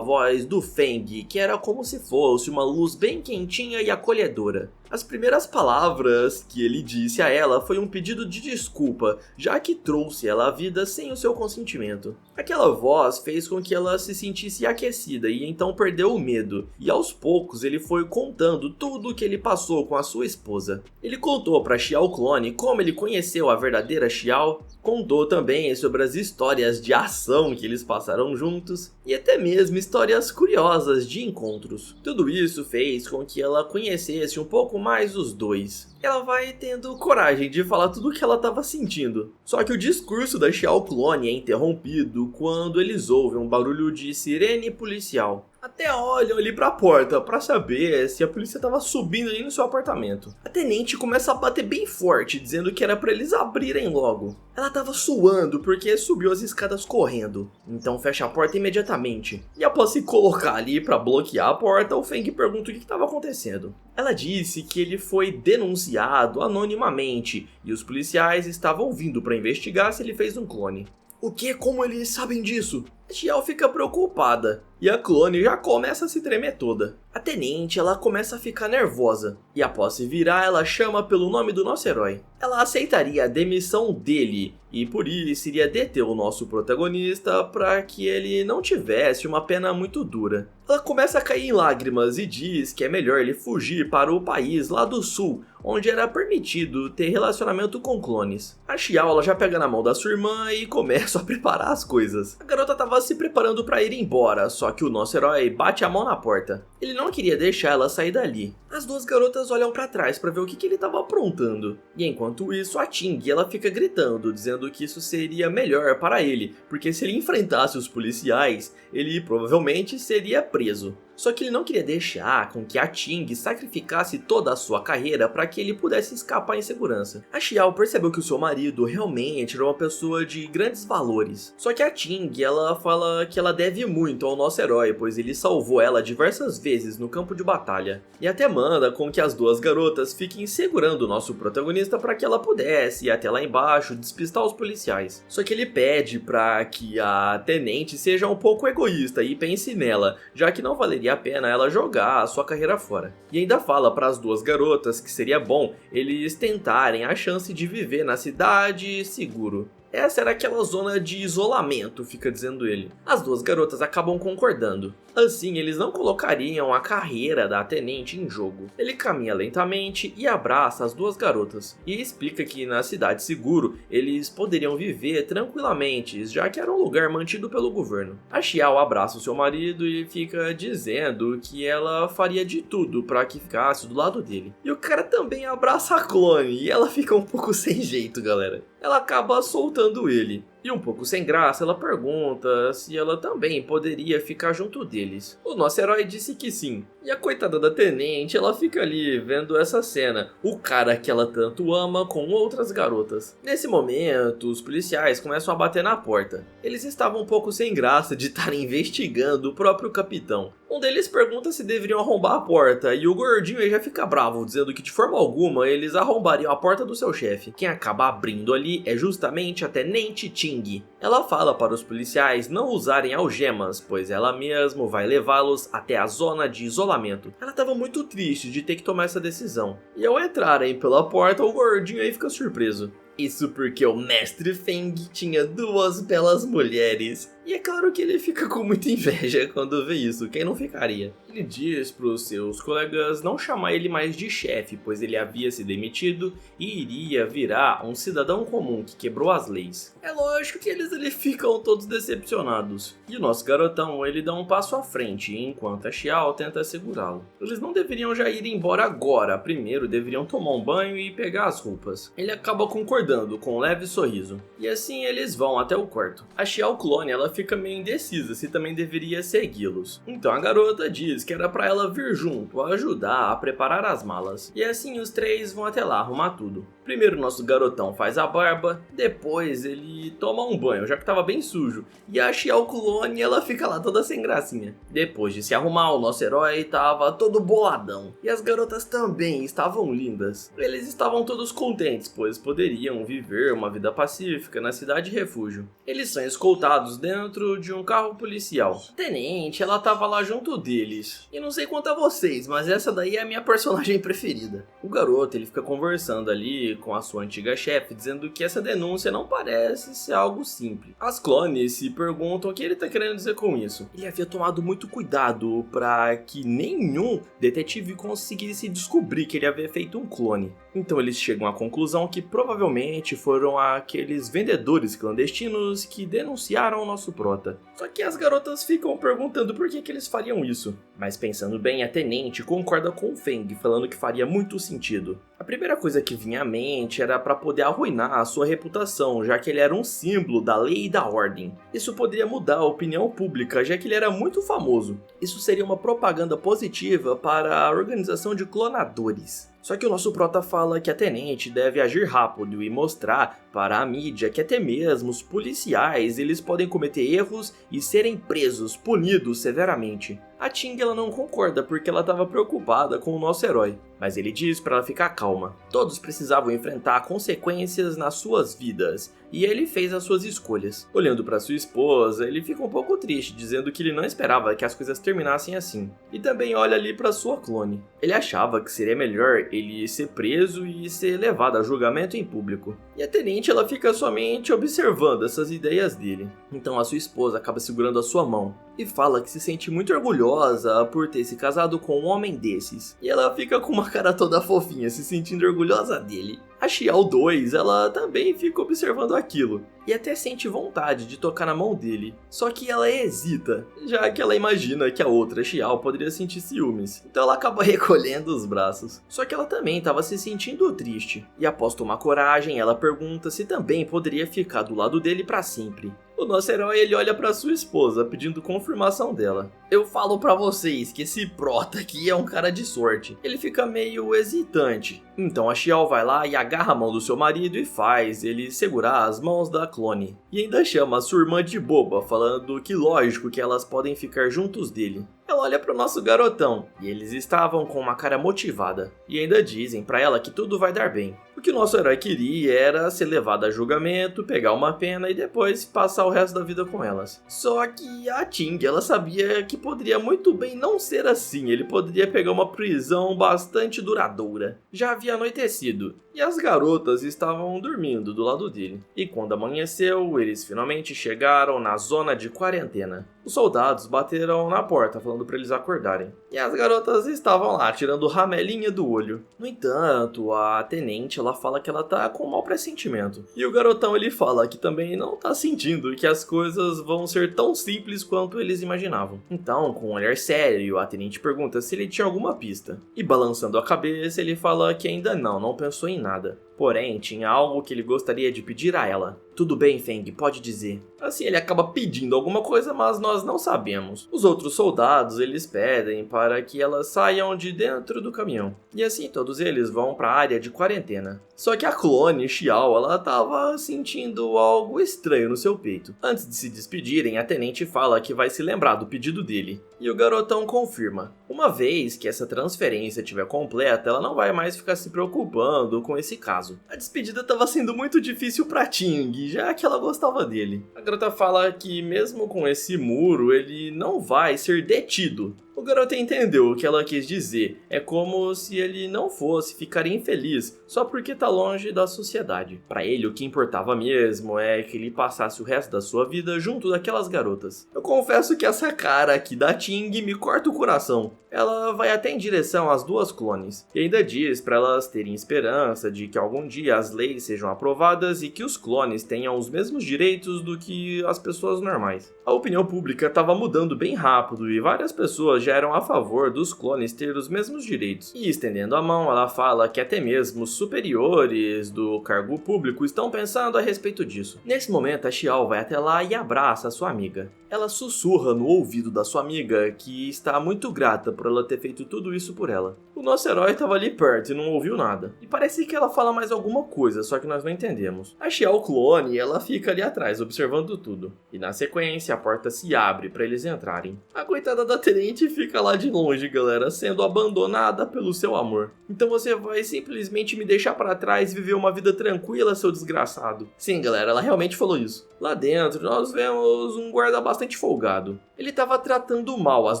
voz do Feng, que era como se fosse uma luz bem quentinha e acolhedora. As primeiras palavras que ele disse a ela foi um pedido de desculpa, já que trouxe ela à vida sem o seu consentimento. Aquela voz fez com que ela se sentisse aquecida e então perdeu o medo, e aos poucos ele foi contando tudo o que ele passou com a sua esposa. Ele contou para Xiao Clone como ele conheceu a verdadeira Xiao, contou também sobre as histórias de ação que eles passaram juntos, e até mesmo histórias curiosas de encontros. Tudo isso fez com que ela conhecesse um pouco mais os dois. Ela vai tendo coragem de falar tudo o que ela estava sentindo. Só que o discurso da Xiao Clone é interrompido quando eles ouvem um barulho de sirene policial. Até olham ali pra porta pra saber se a polícia tava subindo ali no seu apartamento. A tenente começa a bater bem forte, dizendo que era pra eles abrirem logo. Ela tava suando porque subiu as escadas correndo, então fecha a porta imediatamente. E após se colocar ali pra bloquear a porta, o Feng pergunta o que estava acontecendo. Ela disse que ele foi denunciado anonimamente e os policiais estavam vindo pra investigar se ele fez um clone. O que? Como eles sabem disso? A Xiao fica preocupada e a clone já começa a se tremer toda. A tenente ela começa a ficar nervosa e após se virar ela chama pelo nome do nosso herói. Ela aceitaria a demissão dele e por isso iria deter o nosso protagonista para que ele não tivesse uma pena muito dura. Ela começa a cair em lágrimas e diz que é melhor ele fugir para o país lá do sul, onde era permitido ter relacionamento com clones. A Xiao ela já pega na mão da sua irmã e começa a preparar as coisas. A garota estava se preparando para ir embora, só que o nosso herói bate a mão na porta. Ele não queria deixar ela sair dali. As duas garotas olham para trás para ver o que ele estava aprontando. E enquanto isso, a Ting ela fica gritando, dizendo que isso seria melhor para ele, porque se ele enfrentasse os policiais, ele provavelmente seria preso. Só que ele não queria deixar com que a Ting sacrificasse toda a sua carreira para que ele pudesse escapar em segurança. A Xiao percebeu que o seu marido realmente era uma pessoa de grandes valores. Só que a Ting, ela fala que ela deve muito ao nosso herói, pois ele salvou ela diversas vezes no campo de batalha. E até manda com que as duas garotas fiquem segurando o nosso protagonista para que ela pudesse ir até lá embaixo despistar os policiais. Só que ele pede para que a tenente seja um pouco egoísta e pense nela, já que não valeria a pena ela jogar a sua carreira fora. E ainda fala para as duas garotas que seria bom eles tentarem a chance de viver na cidade seguro. Essa era aquela zona de isolamento, fica dizendo ele. As duas garotas acabam concordando. Assim, eles não colocariam a carreira da tenente em jogo. Ele caminha lentamente e abraça as duas garotas. E explica que na cidade seguro, eles poderiam viver tranquilamente, já que era um lugar mantido pelo governo. A Xiao abraça o seu marido e fica dizendo que ela faria de tudo para que ficasse do lado dele. E o cara também abraça a clone e ela fica um pouco sem jeito, galera. Ela acaba soltando ele. E um pouco sem graça, ela pergunta se ela também poderia ficar junto deles. O nosso herói disse que sim. E a coitada da tenente, ela fica ali vendo essa cena. O cara que ela tanto ama com outras garotas. Nesse momento, os policiais começam a bater na porta. Eles estavam um pouco sem graça de estarem investigando o próprio capitão. Um deles pergunta se deveriam arrombar a porta e o gordinho aí já fica bravo, dizendo que de forma alguma eles arrombariam a porta do seu chefe. Quem acaba abrindo ali é justamente a tenente Ting. Ela fala para os policiais não usarem algemas, pois ela mesma vai levá-los até a zona de isolamento. Ela estava muito triste de ter que tomar essa decisão. E ao entrarem pela porta, o gordinho aí fica surpreso. Isso porque o mestre Feng tinha duas belas mulheres. E é claro que ele fica com muita inveja quando vê isso, quem não ficaria? Ele diz para os seus colegas não chamar ele mais de chefe, pois ele havia se demitido e iria virar um cidadão comum que quebrou as leis. É lógico que eles ali ficam todos decepcionados. E o nosso garotão, ele dá um passo à frente, enquanto a Xiao tenta segurá-lo. Eles não deveriam já ir embora agora, primeiro deveriam tomar um banho e pegar as roupas. Ele acaba concordando com um leve sorriso. E assim eles vão até o quarto. A Xiao Clone, ela fica meio indecisa se também deveria segui-los. Então a garota diz que era pra ela vir junto, ajudar a preparar as malas. E assim os três vão até lá arrumar tudo. Primeiro nosso garotão faz a barba, depois ele toma um banho, já que tava bem sujo. E a Xiao Clone, ela fica lá toda sem gracinha. Depois de se arrumar, o nosso herói tava todo boladão. E as garotas também estavam lindas. Eles estavam todos contentes, pois poderiam viver uma vida pacífica na cidade refúgio. Eles são escoltados dentro dentro de um carro policial. A tenente, ela tava lá junto deles. E não sei quanto a vocês, mas essa daí é a minha personagem preferida. O garoto, ele fica conversando ali com a sua antiga chefe, dizendo que essa denúncia não parece ser algo simples. As clones se perguntam o que ele tá querendo dizer com isso. Ele havia tomado muito cuidado para que nenhum detetive conseguisse descobrir que ele havia feito um clone. Então eles chegam à conclusão que provavelmente foram aqueles vendedores clandestinos que denunciaram o nosso prota. Só que as garotas ficam perguntando por que eles fariam isso. Mas pensando bem, a tenente concorda com o Feng, falando que faria muito sentido. A primeira coisa que vinha à mente era para poder arruinar a sua reputação, já que ele era um símbolo da lei e da ordem. Isso poderia mudar a opinião pública, já que ele era muito famoso. Isso seria uma propaganda positiva para a organização de clonadores. Só que o nosso prota fala que a tenente deve agir rápido e mostrar para a mídia que até mesmo os policiais eles podem cometer erros e serem presos, punidos severamente. A Ting ela não concorda porque ela estava preocupada com o nosso herói, mas ele diz para ela ficar calma. Todos precisavam enfrentar consequências nas suas vidas e ele fez as suas escolhas. Olhando para sua esposa, ele fica um pouco triste, dizendo que ele não esperava que as coisas terminassem assim. E também olha ali para sua clone. Ele achava que seria melhor ele ser preso e ser levado a julgamento em público. E a tenente ela fica somente observando essas ideias dele. Então a sua esposa acaba segurando a sua mão e fala que se sente muito orgulhosa por ter se casado com um homem desses. E ela fica com uma cara toda fofinha, se sentindo orgulhosa dele. A Xiao 2, ela também fica observando aquilo, e até sente vontade de tocar na mão dele, só que ela hesita, já que ela imagina que a outra Xiao poderia sentir ciúmes, então ela acaba recolhendo os braços. Só que ela também estava se sentindo triste, e após tomar coragem, ela pergunta se também poderia ficar do lado dele para sempre. O nosso herói ele olha para sua esposa pedindo confirmação dela. Eu falo para vocês que esse prota aqui é um cara de sorte. Ele fica meio hesitante. Então a Xiao vai lá e agarra a mão do seu marido e faz ele segurar as mãos da clone. E ainda chama a sua irmã de boba, falando que lógico que elas podem ficar juntos dele. Ela olha pro nosso garotão, e eles estavam com uma cara motivada, e ainda dizem pra ela que tudo vai dar bem. O que o nosso herói queria era ser levado a julgamento, pegar uma pena e depois passar o resto da vida com elas. Só que a Ting, ela sabia que poderia muito bem não ser assim, ele poderia pegar uma prisão bastante duradoura. Já havia anoitecido, e as garotas estavam dormindo do lado dele. E quando amanheceu, eles finalmente chegaram na zona de quarentena. Os soldados bateram na porta, falando para eles acordarem. E as garotas estavam lá, tirando ramelinha do olho. No entanto, a tenente, ela fala que ela tá com um mau pressentimento. E o garotão, ele fala que também não tá sentindo que as coisas vão ser tão simples quanto eles imaginavam. Então, com um olhar sério, a tenente pergunta se ele tinha alguma pista. E balançando a cabeça, ele fala que ainda não pensou em nada. Porém, tinha algo que ele gostaria de pedir a ela. Tudo bem, Feng, pode dizer. Assim, ele acaba pedindo alguma coisa, mas nós não sabemos. Os outros soldados, eles pedem para que elas saiam de dentro do caminhão. E assim, todos eles vão para a área de quarentena. Só que a clone, Xiao, ela estava sentindo algo estranho no seu peito. Antes de se despedirem, a tenente fala que vai se lembrar do pedido dele. E o garotão confirma. Uma vez que essa transferência estiver completa, ela não vai mais ficar se preocupando com esse caso. A despedida estava sendo muito difícil para Ting, já que ela gostava dele. A garota fala que mesmo com esse muro, ele não vai ser detido. O garoto entendeu o que ela quis dizer. É como se ele não fosse ficar infeliz só porque tá longe da sociedade. Para ele, o que importava mesmo é que ele passasse o resto da sua vida junto daquelas garotas. Eu confesso que essa cara aqui da Ting me corta o coração. Ela vai até em direção às duas clones e ainda diz para elas terem esperança de que algum dia as leis sejam aprovadas e que os clones tenham os mesmos direitos do que as pessoas normais. A opinião pública estava mudando bem rápido e várias pessoas já eram a favor dos clones ter os mesmos direitos. E estendendo a mão, ela fala que até mesmo os superiores do cargo público estão pensando a respeito disso. Nesse momento, a Xiao vai até lá e abraça a sua amiga. Ela sussurra no ouvido da sua amiga que está muito grata por ela ter feito tudo isso por ela. O nosso herói estava ali perto e não ouviu nada. E parece que ela fala mais alguma coisa, só que nós não entendemos. A Xiao clone, ela fica ali atrás, observando tudo. E na sequência, a porta se abre para eles entrarem. A coitada da tenente fica lá de longe, galera, sendo abandonada pelo seu amor. Então você vai simplesmente me deixar para trás e viver uma vida tranquila, seu desgraçado. Sim, galera, ela realmente falou isso. Lá dentro, nós vemos um guarda bastante folgado. Ele estava tratando mal as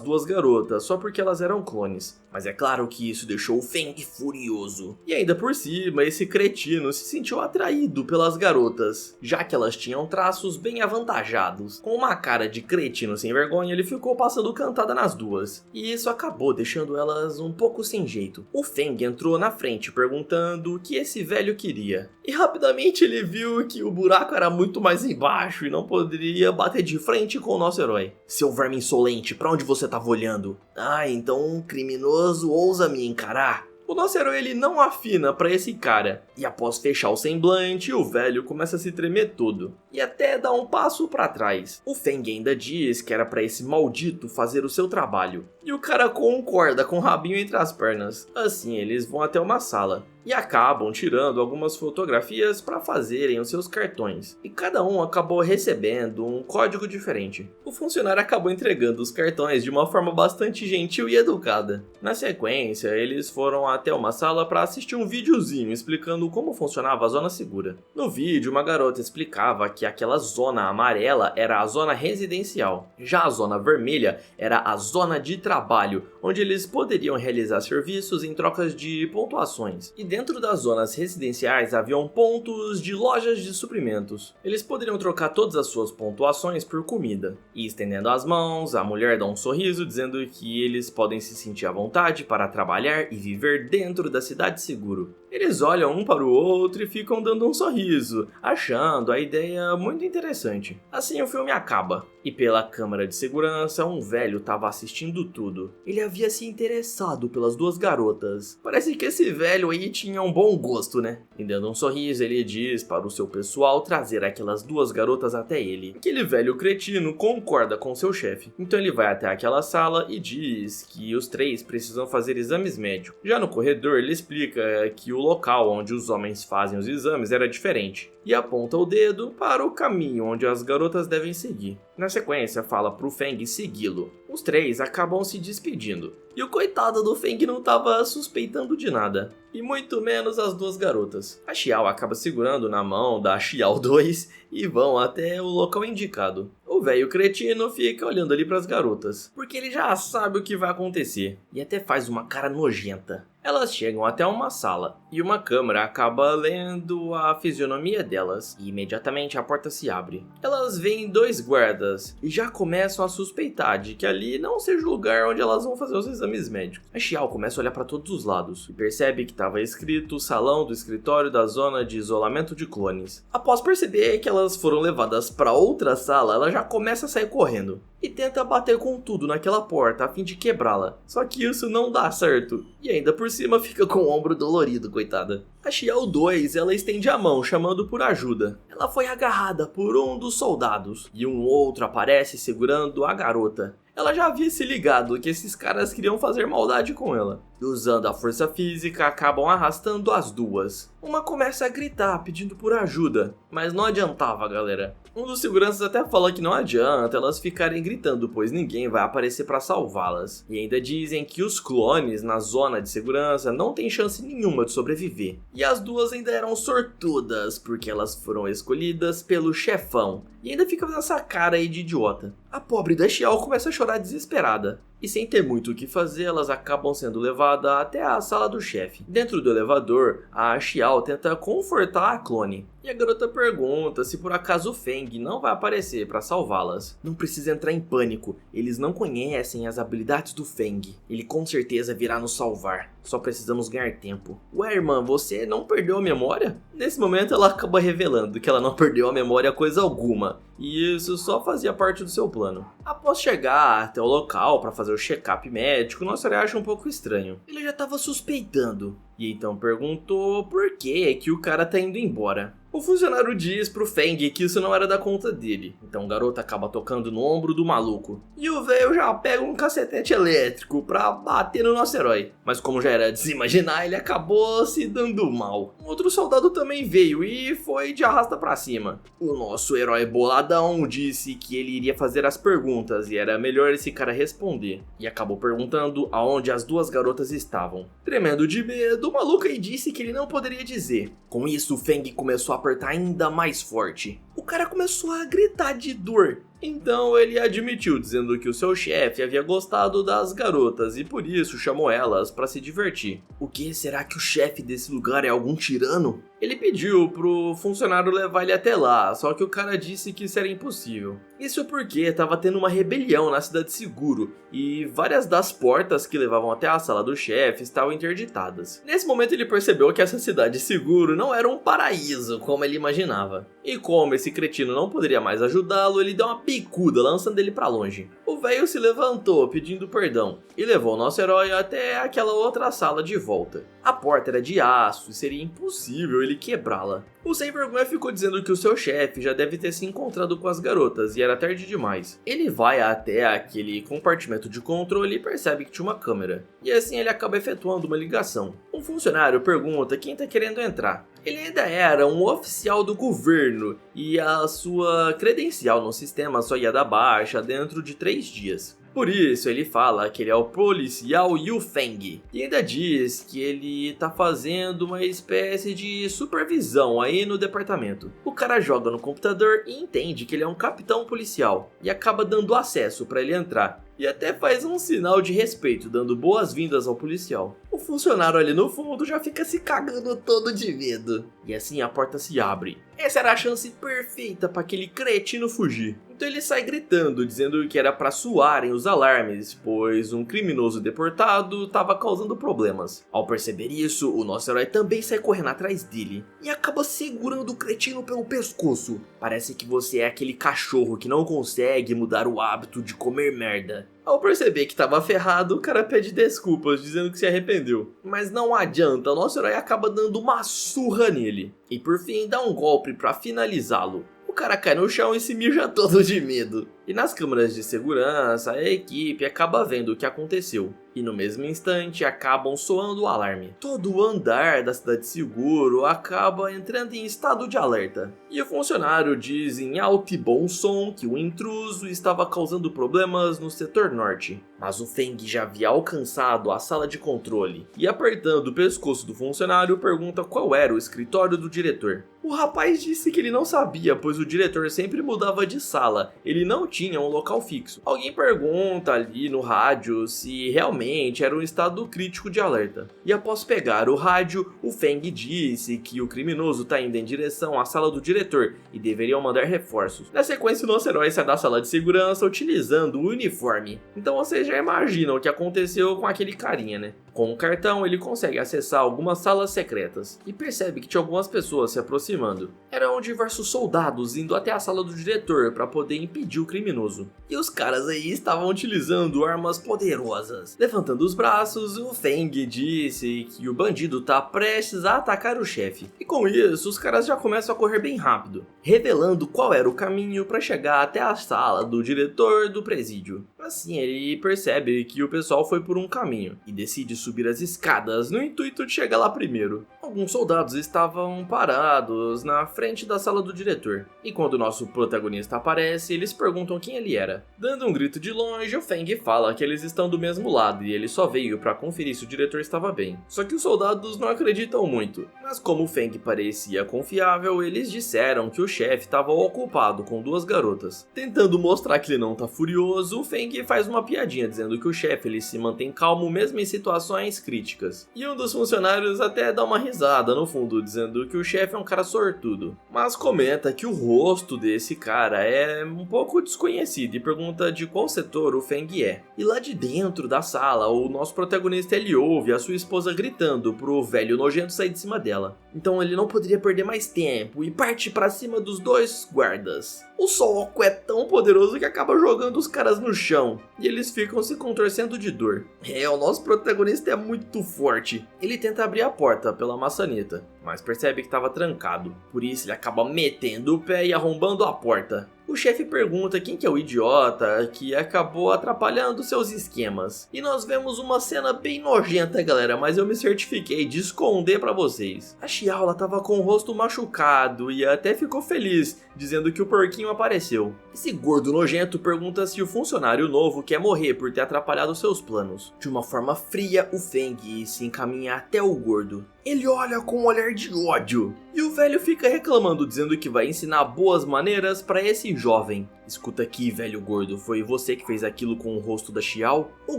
duas garotas, só porque elas eram clones. Mas é claro que isso deixou o Feng furioso. E ainda por cima, esse cretino se sentiu atraído pelas garotas, já que elas tinham traços bem avantajados. Com uma cara de cretino sem vergonha, ele ficou passando cantada nas duas. E isso acabou deixando elas um pouco sem jeito. O Feng entrou na frente perguntando o que esse velho queria. E rapidamente ele viu que o buraco era muito mais embaixo e não poderia bater de frente com o nosso herói. Seu verme insolente, pra onde você tava olhando? Ah, então um criminoso ousa me encarar? O nosso herói ele não afina pra esse cara, e após fechar o semblante, o velho começa a se tremer todo, e até dá um passo pra trás. O Feng ainda diz que era pra esse maldito fazer o seu trabalho, e o cara concorda com o rabinho entre as pernas. Assim eles vão até uma sala, e acabam tirando algumas fotografias para fazerem os seus cartões, e cada um acabou recebendo um código diferente. O funcionário acabou entregando os cartões de uma forma bastante gentil e educada. Na sequência, eles foram até uma sala para assistir um videozinho explicando como funcionava a zona segura. No vídeo, uma garota explicava que aquela zona amarela era a zona residencial, já a zona vermelha era a zona de trabalho, onde eles poderiam realizar serviços em trocas de pontuações. E dentro das zonas residenciais haviam pontos de lojas de suprimentos. Eles poderiam trocar todas as suas pontuações por comida. E estendendo as mãos, a mulher dá um sorriso dizendo que eles podem se sentir à vontade para trabalhar e viver dentro da cidade seguro. Eles olham um para o outro e ficam dando um sorriso, achando a ideia muito interessante. Assim o filme acaba. E pela câmera de segurança, um velho estava assistindo tudo. Ele havia se interessado pelas duas garotas. Parece que esse velho aí tinha um bom gosto, né? E dando um sorriso, ele diz para o seu pessoal trazer aquelas duas garotas até ele. Aquele velho cretino concorda com seu chefe. Então ele vai até aquela sala e diz que os três precisam fazer exames médicos. Já no corredor, ele explica que o local onde os homens fazem os exames era diferente. E aponta o dedo para o caminho onde as garotas devem seguir. Na sequência, fala pro Feng segui-lo. Os três acabam se despedindo. E o coitado do Feng não estava suspeitando de nada. E muito menos as duas garotas. A Xiao acaba segurando na mão da Xiao 2 e vão até o local indicado. O velho cretino fica olhando ali para as garotas, porque ele já sabe o que vai acontecer. E até faz uma cara nojenta. Elas chegam até uma sala, e uma câmera acaba lendo a fisionomia delas, e imediatamente a porta se abre. Elas veem dois guardas, e já começam a suspeitar de que ali não seja o lugar onde elas vão fazer os exames médicos. A Xiao começa a olhar para todos os lados, e percebe que estava escrito salão do escritório da zona de isolamento de clones. Após perceber que elas foram levadas para outra sala, ela já começa a sair correndo. E tenta bater com tudo naquela porta a fim de quebrá-la. Só que isso não dá certo. E ainda por cima fica com o ombro dolorido, coitada. A Xiao 2, ela estende a mão chamando por ajuda. Ela foi agarrada por um dos soldados. E um outro aparece segurando a garota. Ela já havia se ligado que esses caras queriam fazer maldade com ela. E usando a força física, acabam arrastando as duas. Uma começa a gritar, pedindo por ajuda. Mas não adiantava, galera. Um dos seguranças até fala que não adianta elas ficarem gritando, pois ninguém vai aparecer para salvá-las. E ainda dizem que os clones na zona de segurança não têm chance nenhuma de sobreviver. E as duas ainda eram sortudas, porque elas foram escolhidas pelo chefão. E ainda fica fazendo essa cara aí de idiota. A pobre da Xiao começa a chorar desesperada. E sem ter muito o que fazer, elas acabam sendo levadas até a sala do chefe. Dentro do elevador, a Xiao tenta confortar a clone. E a garota pergunta se por acaso o Feng não vai aparecer para salvá-las. Não precisa entrar em pânico, eles não conhecem as habilidades do Feng. Ele com certeza virá nos salvar, só precisamos ganhar tempo. Ué, irmã, você não perdeu a memória? Nesse momento ela acaba revelando que ela não perdeu a memória coisa alguma. E isso só fazia parte do seu plano. Após chegar até o local para fazer o check-up médico, nosso herói acha um pouco estranho. Ele já estava suspeitando. E então perguntou por que o cara tá indo embora. O funcionário diz pro Feng que isso não era da conta dele, então o garoto acaba tocando no ombro do maluco. E o velho já pega um cacetete elétrico pra bater no nosso herói, mas como já era de se imaginar, ele acabou se dando mal. Um outro soldado também veio e foi de arrasta pra cima. O nosso herói boladão disse que ele iria fazer as perguntas e era melhor esse cara responder, e acabou perguntando aonde as duas garotas estavam. Tremendo de medo, o maluco aí disse que ele não poderia dizer. Com isso, o Feng começou a apertar ainda mais forte. O cara começou a gritar de dor. Então ele admitiu, dizendo que o seu chefe havia gostado das garotas e por isso chamou elas para se divertir. O que? Será que o chefe desse lugar é algum tirano? Ele pediu pro funcionário levar ele até lá, só que o cara disse que isso era impossível. Isso porque estava tendo uma rebelião na cidade Seguro e várias das portas que levavam até a sala do chefe estavam interditadas. Nesse momento ele percebeu que essa cidade Seguro não era um paraíso como ele imaginava. E como esse cretino não poderia mais ajudá-lo, ele deu uma bicuda lançando ele pra longe. O velho se levantou pedindo perdão e levou o nosso herói até aquela outra sala de volta. A porta era de aço e seria impossível ele quebrá-la. O sem vergonha ficou dizendo que o seu chefe já deve ter se encontrado com as garotas e era tarde demais. Ele vai até aquele compartimento de controle e percebe que tinha uma câmera. E assim ele acaba efetuando uma ligação. Um funcionário pergunta quem está querendo entrar. Ele ainda era um oficial do governo e a sua credencial no sistema só ia dar baixa dentro de 3 dias. Por isso ele fala que ele é o policial Yu Feng e ainda diz que ele tá fazendo uma espécie de supervisão aí no departamento. O cara joga no computador e entende que ele é um capitão policial e acaba dando acesso para ele entrar. E até faz um sinal de respeito, dando boas-vindas ao policial. O funcionário ali no fundo já fica se cagando todo de medo. E assim a porta se abre. Essa era a chance perfeita para aquele cretino fugir. Então ele sai gritando, dizendo que era para soarem os alarmes, pois um criminoso deportado estava causando problemas. Ao perceber isso, o nosso herói também sai correndo atrás dele e acaba segurando o cretino pelo pescoço. Parece que você é aquele cachorro que não consegue mudar o hábito de comer merda. Ao perceber que estava ferrado, o cara pede desculpas, dizendo que se arrependeu. Mas não adianta, o nosso herói acaba dando uma surra nele. E por fim dá um golpe para finalizá-lo. O cara cai no chão e se mija todo de medo. E nas câmeras de segurança, a equipe acaba vendo o que aconteceu. E no mesmo instante acabam soando o alarme. Todo o andar da cidade Seguro acaba entrando em estado de alerta. E o funcionário diz em alto e bom som que o intruso estava causando problemas no setor norte. Mas o Feng já havia alcançado a sala de controle. E apertando o pescoço do funcionário pergunta qual era o escritório do diretor. O rapaz disse que ele não sabia, pois o diretor sempre mudava de sala. Ele não tinha um local fixo. Alguém pergunta ali no rádio se realmente era um estado crítico de alerta. E após pegar o rádio, o Feng disse que o criminoso está indo em direção à sala do diretor e deveriam mandar reforços. Na sequência, o nosso herói sai da sala de segurança utilizando o uniforme. Então vocês já imaginam o que aconteceu com aquele carinha, né? Com o cartão, ele consegue acessar algumas salas secretas e percebe que tinha algumas pessoas se aproximando. Eram diversos soldados indo até a sala do diretor para poder impedir o criminoso. E os caras aí estavam utilizando armas poderosas. Levantando os braços, o Feng disse que o bandido tá prestes a atacar o chefe. E com isso, os caras já começam a correr bem rápido, revelando qual era o caminho para chegar até a sala do diretor do presídio. Assim, ele percebe que o pessoal foi por um caminho e decide subir as escadas no intuito de chegar lá primeiro. Alguns soldados estavam parados na frente da sala do diretor, e quando o nosso protagonista aparece, eles perguntam quem ele era. Dando um grito de longe, o Feng fala que eles estão do mesmo lado e ele só veio para conferir se o diretor estava bem. Só que os soldados não acreditam muito, mas como o Feng parecia confiável, eles disseram que o chefe estava ocupado com 2 garotas. Tentando mostrar que ele não tá furioso, o Feng faz uma piadinha dizendo que o chefe ele se mantém calmo mesmo em situações críticas. E um dos funcionários até dá uma risada no fundo, dizendo que o chefe é um cara sortudo. Mas comenta que o rosto desse cara é um pouco desconhecido e pergunta de qual setor o Feng é. E lá de dentro da sala, o nosso protagonista ele ouve a sua esposa gritando pro velho nojento sair de cima dela. Então ele não poderia perder mais tempo e parte pra cima dos 2 guardas. O soco é tão poderoso que acaba jogando os caras no chão e eles ficam se contorcendo de dor. O nosso protagonista é muito forte. Ele tenta abrir a porta pela maçaneta, mas percebe que estava trancado. Por isso ele acaba metendo o pé e arrombando a porta. O chefe pergunta quem que é o idiota que acabou atrapalhando seus esquemas. E nós vemos uma cena bem nojenta, galera, mas eu me certifiquei de esconder pra vocês. A Xiao, ela tava com o rosto machucado e até ficou feliz, dizendo que o porquinho apareceu. Esse gordo nojento pergunta se o funcionário novo quer morrer por ter atrapalhado seus planos. De uma forma fria, o Feng se encaminha até o gordo. Ele olha com um olhar de ódio. E o velho fica reclamando, dizendo que vai ensinar boas maneiras pra esse jovem. Escuta aqui, velho gordo, foi você que fez aquilo com o rosto da Xiao? O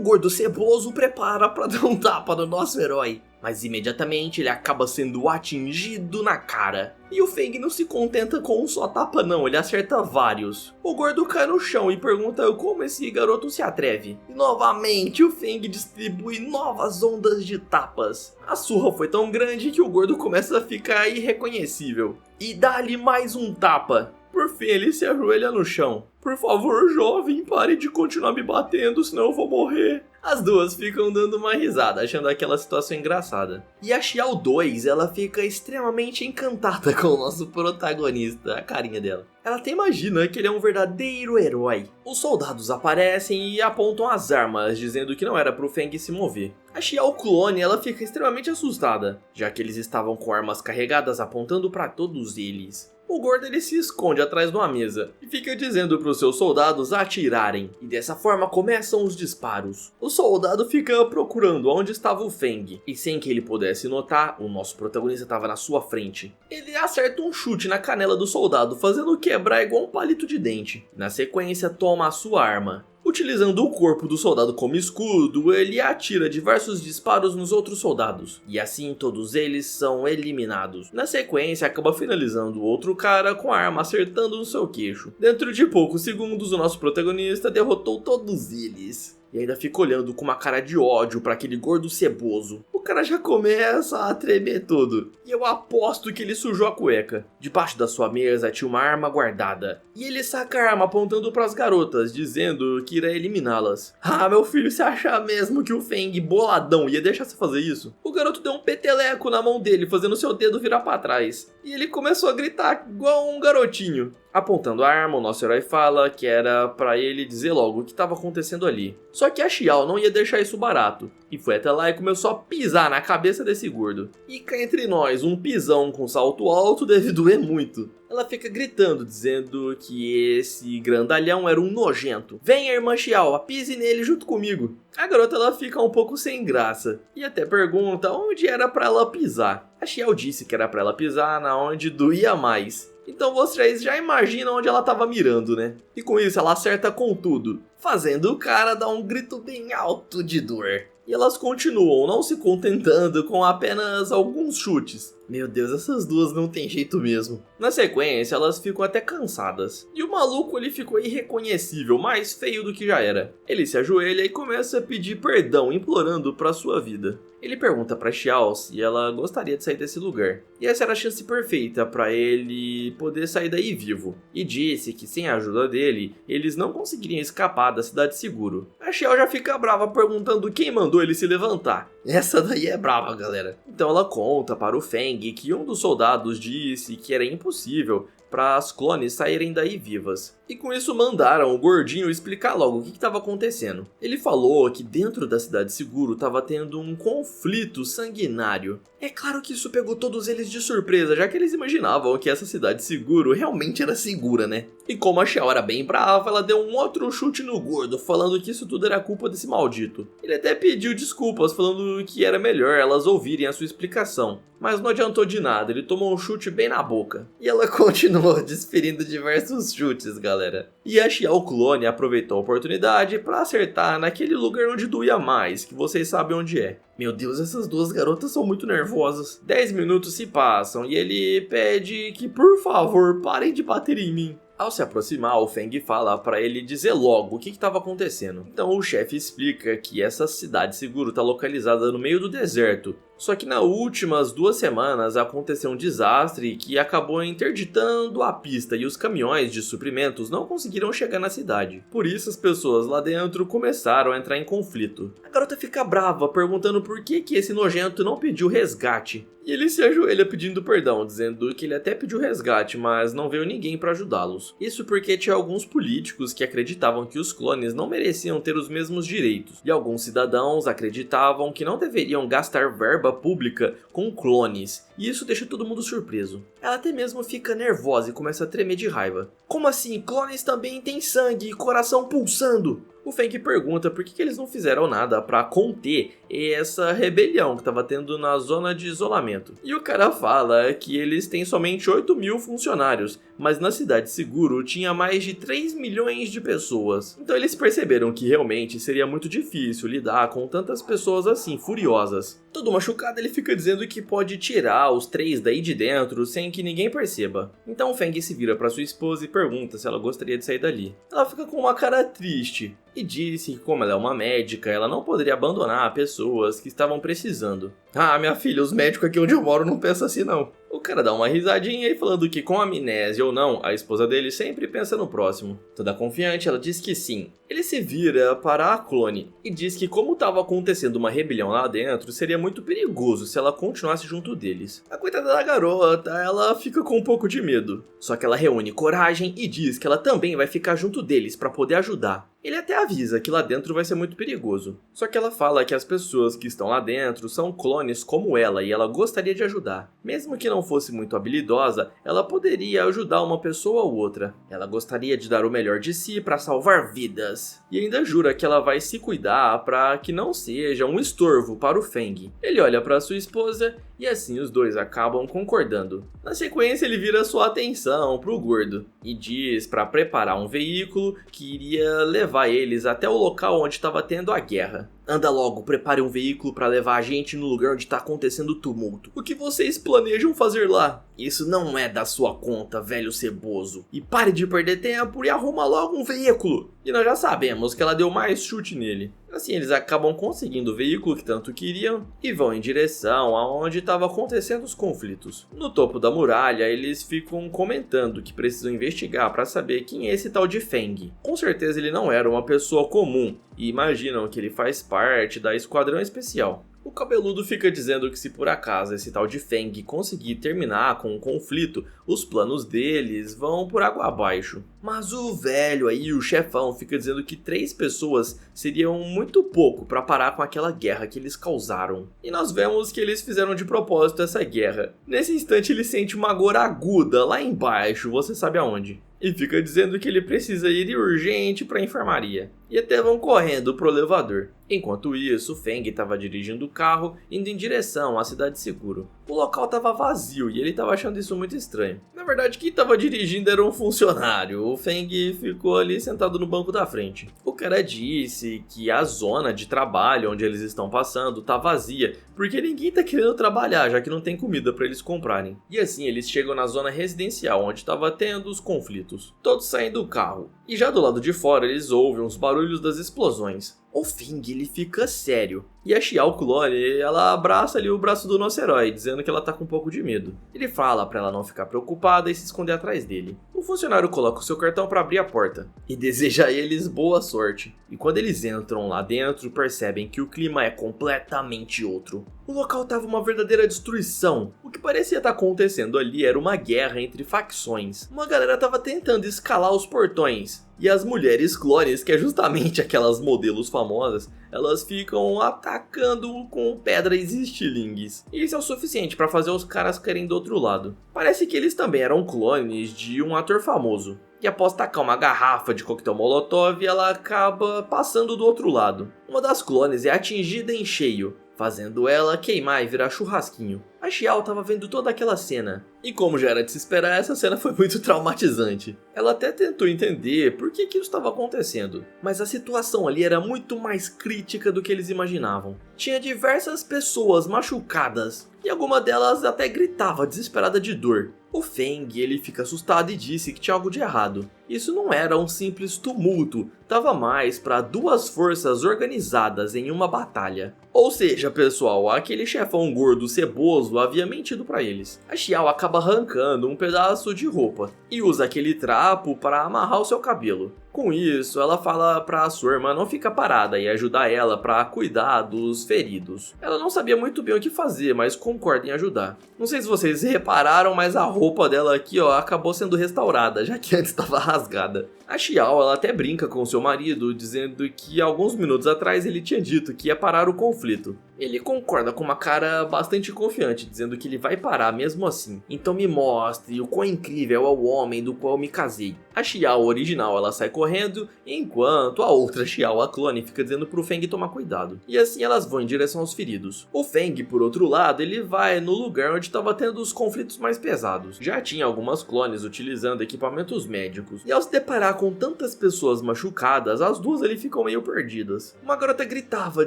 gordo ceboso prepara pra dar um tapa no nosso herói. Mas imediatamente ele acaba sendo atingido na cara. E o Feng não se contenta com um só tapa não, ele acerta vários. O gordo cai no chão e pergunta como esse garoto se atreve. E novamente o Feng distribui novas ondas de tapas. A surra foi tão grande que o gordo começa a ficar irreconhecível. E dá-lhe mais um tapa. Por fim ele se ajoelha no chão. Por favor, jovem, pare de continuar me batendo, senão eu vou morrer. As duas ficam dando uma risada, achando aquela situação engraçada. E a Xiao 2, ela fica extremamente encantada com o nosso protagonista, a carinha dela. Ela até imagina que ele é um verdadeiro herói. Os soldados aparecem e apontam as armas, dizendo que não era pro Feng se mover. A Xiao clone, ela fica extremamente assustada, já que eles estavam com armas carregadas apontando para todos eles. O gordo ele se esconde atrás de uma mesa e fica dizendo para os seus soldados atirarem. E dessa forma começam os disparos. O soldado fica procurando onde estava o Feng. E sem que ele pudesse notar, o nosso protagonista estava na sua frente. Ele acerta um chute na canela do soldado, fazendo quebrar igual um palito de dente. Na sequência toma a sua arma. Utilizando o corpo do soldado como escudo, ele atira diversos disparos nos outros soldados. E assim todos eles são eliminados. Na sequência acaba finalizando o outro cara com a arma acertando no seu queixo. Dentro de poucos segundos o nosso protagonista derrotou todos eles. E ainda fica olhando com uma cara de ódio para aquele gordo ceboso. O cara já começa a tremer todo. E eu aposto que ele sujou a cueca. Debaixo da sua mesa tinha uma arma guardada. E ele saca a arma apontando para as garotas, dizendo que irá eliminá-las. Ah, meu filho, você acha mesmo que o Feng, boladão, ia deixar você fazer isso? O garoto deu um peteleco na mão dele, fazendo seu dedo virar para trás. E ele começou a gritar igual um garotinho. Apontando a arma, o nosso herói fala que era pra ele dizer logo o que estava acontecendo ali. Só que a Xiao não ia deixar isso barato, e foi até lá e começou a pisar na cabeça desse gordo. E cá entre nós, um pisão com salto alto deve doer muito. Ela fica gritando, dizendo que esse grandalhão era um nojento. Venha, irmã Xiao, pise nele junto comigo. A garota ela fica um pouco sem graça, e até pergunta onde era pra ela pisar. A Xiao disse que era pra ela pisar na onde doía mais. Então vocês já imaginam onde ela estava mirando, né? E com isso ela acerta com tudo, fazendo o cara dar um grito bem alto de dor. E elas continuam, não se contentando com apenas alguns chutes. Meu Deus, essas duas não tem jeito mesmo. Na sequência, elas ficam até cansadas. E o maluco ele ficou irreconhecível, mais feio do que já era. Ele se ajoelha e começa a pedir perdão, implorando pra sua vida. Ele pergunta pra Xiao se ela gostaria de sair desse lugar. E essa era a chance perfeita pra ele poder sair daí vivo. E disse que sem a ajuda dele, eles não conseguiriam escapar da cidade seguro. A Xiao já fica brava perguntando quem mandou ele se levantar. Essa daí é brava, galera. Então ela conta para o Feng que um dos soldados disse que era impossível para as clones saírem daí vivas. E com isso mandaram o gordinho explicar logo o que estava acontecendo. Ele falou que dentro da cidade seguro estava tendo um conflito sanguinário. É claro que isso pegou todos eles de surpresa, já que eles imaginavam que essa cidade seguro realmente era segura, né? E como a Xiao era bem brava, ela deu um outro chute no gordo, falando que isso tudo era culpa desse maldito. Ele até pediu desculpas, falando que era melhor elas ouvirem a sua explicação. Mas não adiantou de nada, ele tomou um chute bem na boca. E ela continuou desferindo diversos chutes, galera. E a Xiao clone aproveitou a oportunidade para acertar naquele lugar onde doía mais, que vocês sabem onde é. Meu Deus, essas duas garotas são muito nervosas. 10 minutos se passam e ele pede que por favor parem de bater em mim. Ao se aproximar, o Feng fala para ele dizer logo o que estava acontecendo. Então o chefe explica que essa cidade segura está localizada no meio do deserto Só que nas últimas 2 semanas aconteceu um desastre que acabou interditando a pista e os caminhões de suprimentos não conseguiram chegar na cidade. Por isso as pessoas lá dentro começaram a entrar em conflito. A garota fica brava, perguntando por que esse nojento não pediu resgate. E ele se ajoelha pedindo perdão, dizendo que ele até pediu resgate, mas não veio ninguém para ajudá-los. Isso porque tinha alguns políticos que acreditavam que os clones não mereciam ter os mesmos direitos, e alguns cidadãos acreditavam que não deveriam gastar verba pública com clones, e isso deixa todo mundo surpreso. Ela até mesmo fica nervosa e começa a tremer de raiva. Como assim? Clones também têm sangue e coração pulsando? O Feng pergunta por que eles não fizeram nada para conter essa rebelião que estava tendo na zona de isolamento. E o cara fala que eles têm somente 8.000 funcionários, mas na Cidade Seguro tinha mais de 3 milhões de pessoas. Então eles perceberam que realmente seria muito difícil lidar com tantas pessoas assim, furiosas. Todo machucado, ele fica dizendo que pode tirar os 3 daí de dentro sem que ninguém perceba. Então o Feng se vira para sua esposa e pergunta se ela gostaria de sair dali. Ela fica com uma cara triste e disse que, como ela é uma médica, ela não poderia abandonar pessoas que estavam precisando. Ah, minha filha, os médicos aqui onde eu moro não pensam assim não. O cara dá uma risadinha e falando que com amnésia ou não, a esposa dele sempre pensa no próximo. Toda confiante, ela diz que sim. Ele se vira para a clone e diz que como estava acontecendo uma rebelião lá dentro, seria muito perigoso se ela continuasse junto deles. A coitada da garota, ela fica com um pouco de medo. Só que ela reúne coragem e diz que ela também vai ficar junto deles para poder ajudar. Ele até avisa que lá dentro vai ser muito perigoso. Só que ela fala que as pessoas que estão lá dentro são clones como ela e ela gostaria de ajudar. Mesmo que não fosse muito habilidosa, ela poderia ajudar uma pessoa ou outra. Ela gostaria de dar o melhor de si para salvar vidas. E ainda jura que ela vai se cuidar para que não seja um estorvo para o Feng. Ele olha para sua esposa e assim os dois acabam concordando. Na sequência ele vira sua atenção pro gordo e diz para preparar um veículo que iria levar eles até o local onde estava tendo a guerra. Anda logo, prepare um veículo para levar a gente no lugar onde está acontecendo o tumulto. O que vocês planejam fazer lá? Isso não é da sua conta, velho ceboso. E pare de perder tempo e arruma logo um veículo. E nós já sabemos que ela deu mais chute nele. Assim eles acabam conseguindo o veículo que tanto queriam e vão em direção aonde estavam acontecendo os conflitos. No topo da muralha eles ficam comentando que precisam investigar para saber quem é esse tal de Feng. Com certeza ele não era uma pessoa comum e imaginam que ele faz parte da Esquadrão Especial. O cabeludo fica dizendo que se por acaso esse tal de Feng conseguir terminar com o conflito, os planos deles vão por água abaixo. Mas o velho aí, o chefão, fica dizendo que 3 pessoas seriam muito pouco para parar com aquela guerra que eles causaram. E nós vemos que eles fizeram de propósito essa guerra. Nesse instante ele sente uma dor aguda lá embaixo, você sabe aonde. E fica dizendo que ele precisa ir urgente para a enfermaria. E até vão correndo pro elevador. Enquanto isso, Feng estava dirigindo o carro, indo em direção à Cidade Seguro. O local estava vazio e ele estava achando isso muito estranho. Na verdade, quem estava dirigindo era um funcionário. O Feng ficou ali sentado no banco da frente. O cara disse que a zona de trabalho onde eles estão passando tá vazia, porque ninguém tá querendo trabalhar, já que não tem comida para eles comprarem. E assim, eles chegam na zona residencial, onde estava tendo os conflitos. Todos saem do carro. E já do lado de fora, eles ouvem os barulhos das explosões. O Feng, ele fica sério. E a Xiao clone, ela abraça ali o braço do nosso herói, dizendo que ela tá com um pouco de medo. Ele fala pra ela não ficar preocupada e se esconder atrás dele. O funcionário coloca o seu cartão pra abrir a porta e deseja a eles boa sorte. E quando eles entram lá dentro, percebem que o clima é completamente outro. O local tava uma verdadeira destruição. O que parecia estar acontecendo ali era uma guerra entre facções. Uma galera tava tentando escalar os portões. E as mulheres clones, que é justamente aquelas modelos famosas, elas ficam atacando com pedras e estilingues. E isso é o suficiente para fazer os caras caírem do outro lado. Parece que eles também eram clones de um ator famoso. E após tacar uma garrafa de coquetel molotov, ela acaba passando do outro lado. Uma das clones é atingida em cheio, fazendo ela queimar e virar churrasquinho. A Xiao estava vendo toda aquela cena. E como já era de se esperar, essa cena foi muito traumatizante. Ela até tentou entender por que isso estava acontecendo. Mas a situação ali era muito mais crítica do que eles imaginavam. Tinha diversas pessoas machucadas. E alguma delas até gritava desesperada de dor. O Feng, ele fica assustado e disse que tinha algo de errado. Isso não era um simples tumulto, tava mais para duas forças organizadas em uma batalha. Ou seja, pessoal, aquele chefão gordo ceboso havia mentido para eles. A Xiao acaba arrancando um pedaço de roupa e usa aquele trapo para amarrar o seu cabelo. Com isso, ela fala pra sua irmã não ficar parada e ajudar ela pra cuidar dos feridos. Ela não sabia muito bem o que fazer, mas concorda em ajudar. Não sei se vocês repararam, mas a roupa dela aqui, acabou sendo restaurada, já que antes estava rasgada. A Xiao, ela até brinca com seu marido, dizendo que alguns minutos atrás ele tinha dito que ia parar o conflito. Ele concorda com uma cara bastante confiante, dizendo que ele vai parar mesmo assim. Então me mostre o quão incrível é o homem do qual me casei. A Xiao original, ela sai correndo, enquanto a outra Xiao, a clone, fica dizendo pro Feng tomar cuidado. E assim elas vão em direção aos feridos. O Feng, por outro lado, ele vai no lugar onde estava tendo os conflitos mais pesados. Já tinha algumas clones utilizando equipamentos médicos. E ao se deparar com tantas pessoas machucadas, as duas ali ficam meio perdidas. Uma garota gritava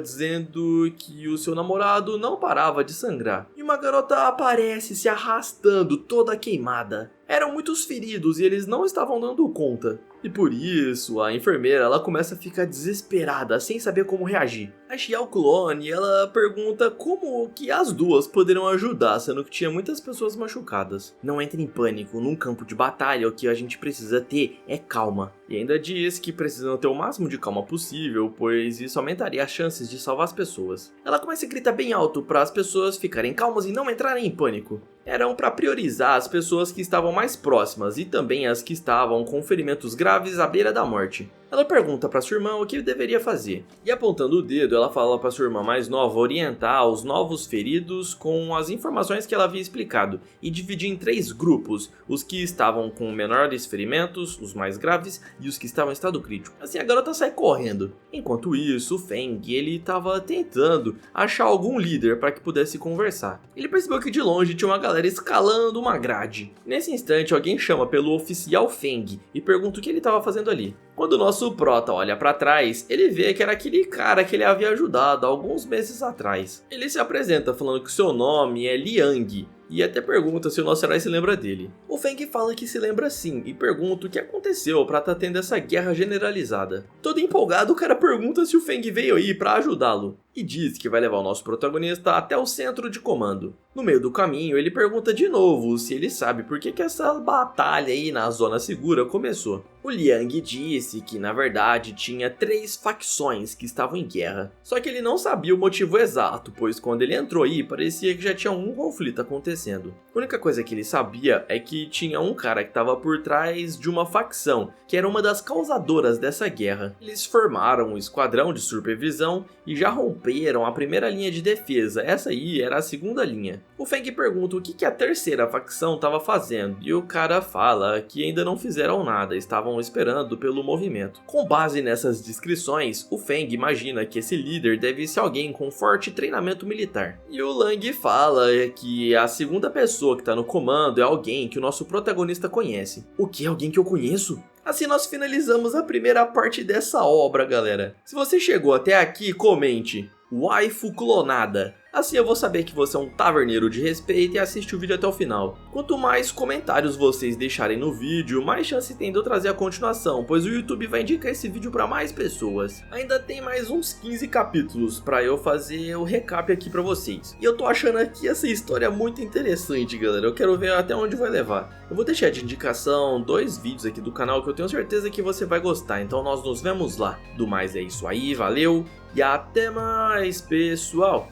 dizendo que o seu namorado não parava de sangrar. E uma garota aparece se arrastando toda queimada. Eram muitos feridos e eles não estavam dando conta. E por isso, a enfermeira ela começa a ficar desesperada, sem saber como reagir. A Xiao Clone, ela pergunta como que as duas poderiam ajudar, sendo que tinha muitas pessoas machucadas. Não entre em pânico, num campo de batalha o que a gente precisa ter é calma. E ainda diz que precisam ter o máximo de calma possível, pois isso aumentaria as chances de salvar as pessoas. Ela começa a gritar bem alto para as pessoas ficarem calmas e não entrarem em pânico. Eram para priorizar as pessoas que estavam mais próximas e também as que estavam com ferimentos graves à beira da morte. Ela pergunta para sua irmã o que deveria fazer. E apontando o dedo, ela fala para sua irmã mais nova orientar os novos feridos com as informações que ela havia explicado e dividir em 3 grupos, os que estavam com menores ferimentos, os mais graves e os que estavam em estado crítico. Assim a garota sai correndo. Enquanto isso, o Feng, ele estava tentando achar algum líder para que pudesse conversar. Ele percebeu que de longe tinha uma galera escalando uma grade. Nesse instante, alguém chama pelo oficial Feng e pergunta o que ele estava fazendo ali. Quando o nosso prota olha pra trás, ele vê que era aquele cara que ele havia ajudado há alguns meses atrás. Ele se apresenta falando que seu nome é Liang e até pergunta se o nosso herói se lembra dele. O Feng fala que se lembra sim e pergunta o que aconteceu pra estar tendo essa guerra generalizada. Todo empolgado, o cara pergunta se o Feng veio aí pra ajudá-lo e diz que vai levar o nosso protagonista até o centro de comando. No meio do caminho, ele pergunta de novo se ele sabe por que essa batalha aí na zona segura começou. O Liang disse que na verdade tinha 3 facções que estavam em guerra, só que ele não sabia o motivo exato, pois quando ele entrou aí parecia que já tinha um conflito acontecendo. A única coisa que ele sabia é que tinha um cara que estava por trás de uma facção, que era uma das causadoras dessa guerra. Eles formaram um esquadrão de supervisão e já romperam a primeira linha de defesa, essa aí era a segunda linha. O Feng pergunta o que a terceira facção estava fazendo e o cara fala que ainda não fizeram nada, estavam esperando pelo movimento. Com base nessas descrições, o Feng imagina que esse líder deve ser alguém com forte treinamento militar. E o Lang fala que a segunda pessoa que está no comando é alguém que o nosso protagonista conhece. O que? Alguém que eu conheço? Assim nós finalizamos a primeira parte dessa obra, galera. Se você chegou até aqui, comente waifu clonada. Assim eu vou saber que você é um taverneiro de respeito e assiste o vídeo até o final. Quanto mais comentários vocês deixarem no vídeo, mais chance tem de eu trazer a continuação, pois o YouTube vai indicar esse vídeo para mais pessoas. Ainda tem mais uns 15 capítulos para eu fazer o recap aqui para vocês. E eu tô achando aqui essa história muito interessante, galera. Eu quero ver até onde vai levar. Eu vou deixar de indicação 2 vídeos aqui do canal que eu tenho certeza que você vai gostar. Então nós nos vemos lá. Do mais é isso aí, valeu e até mais, pessoal!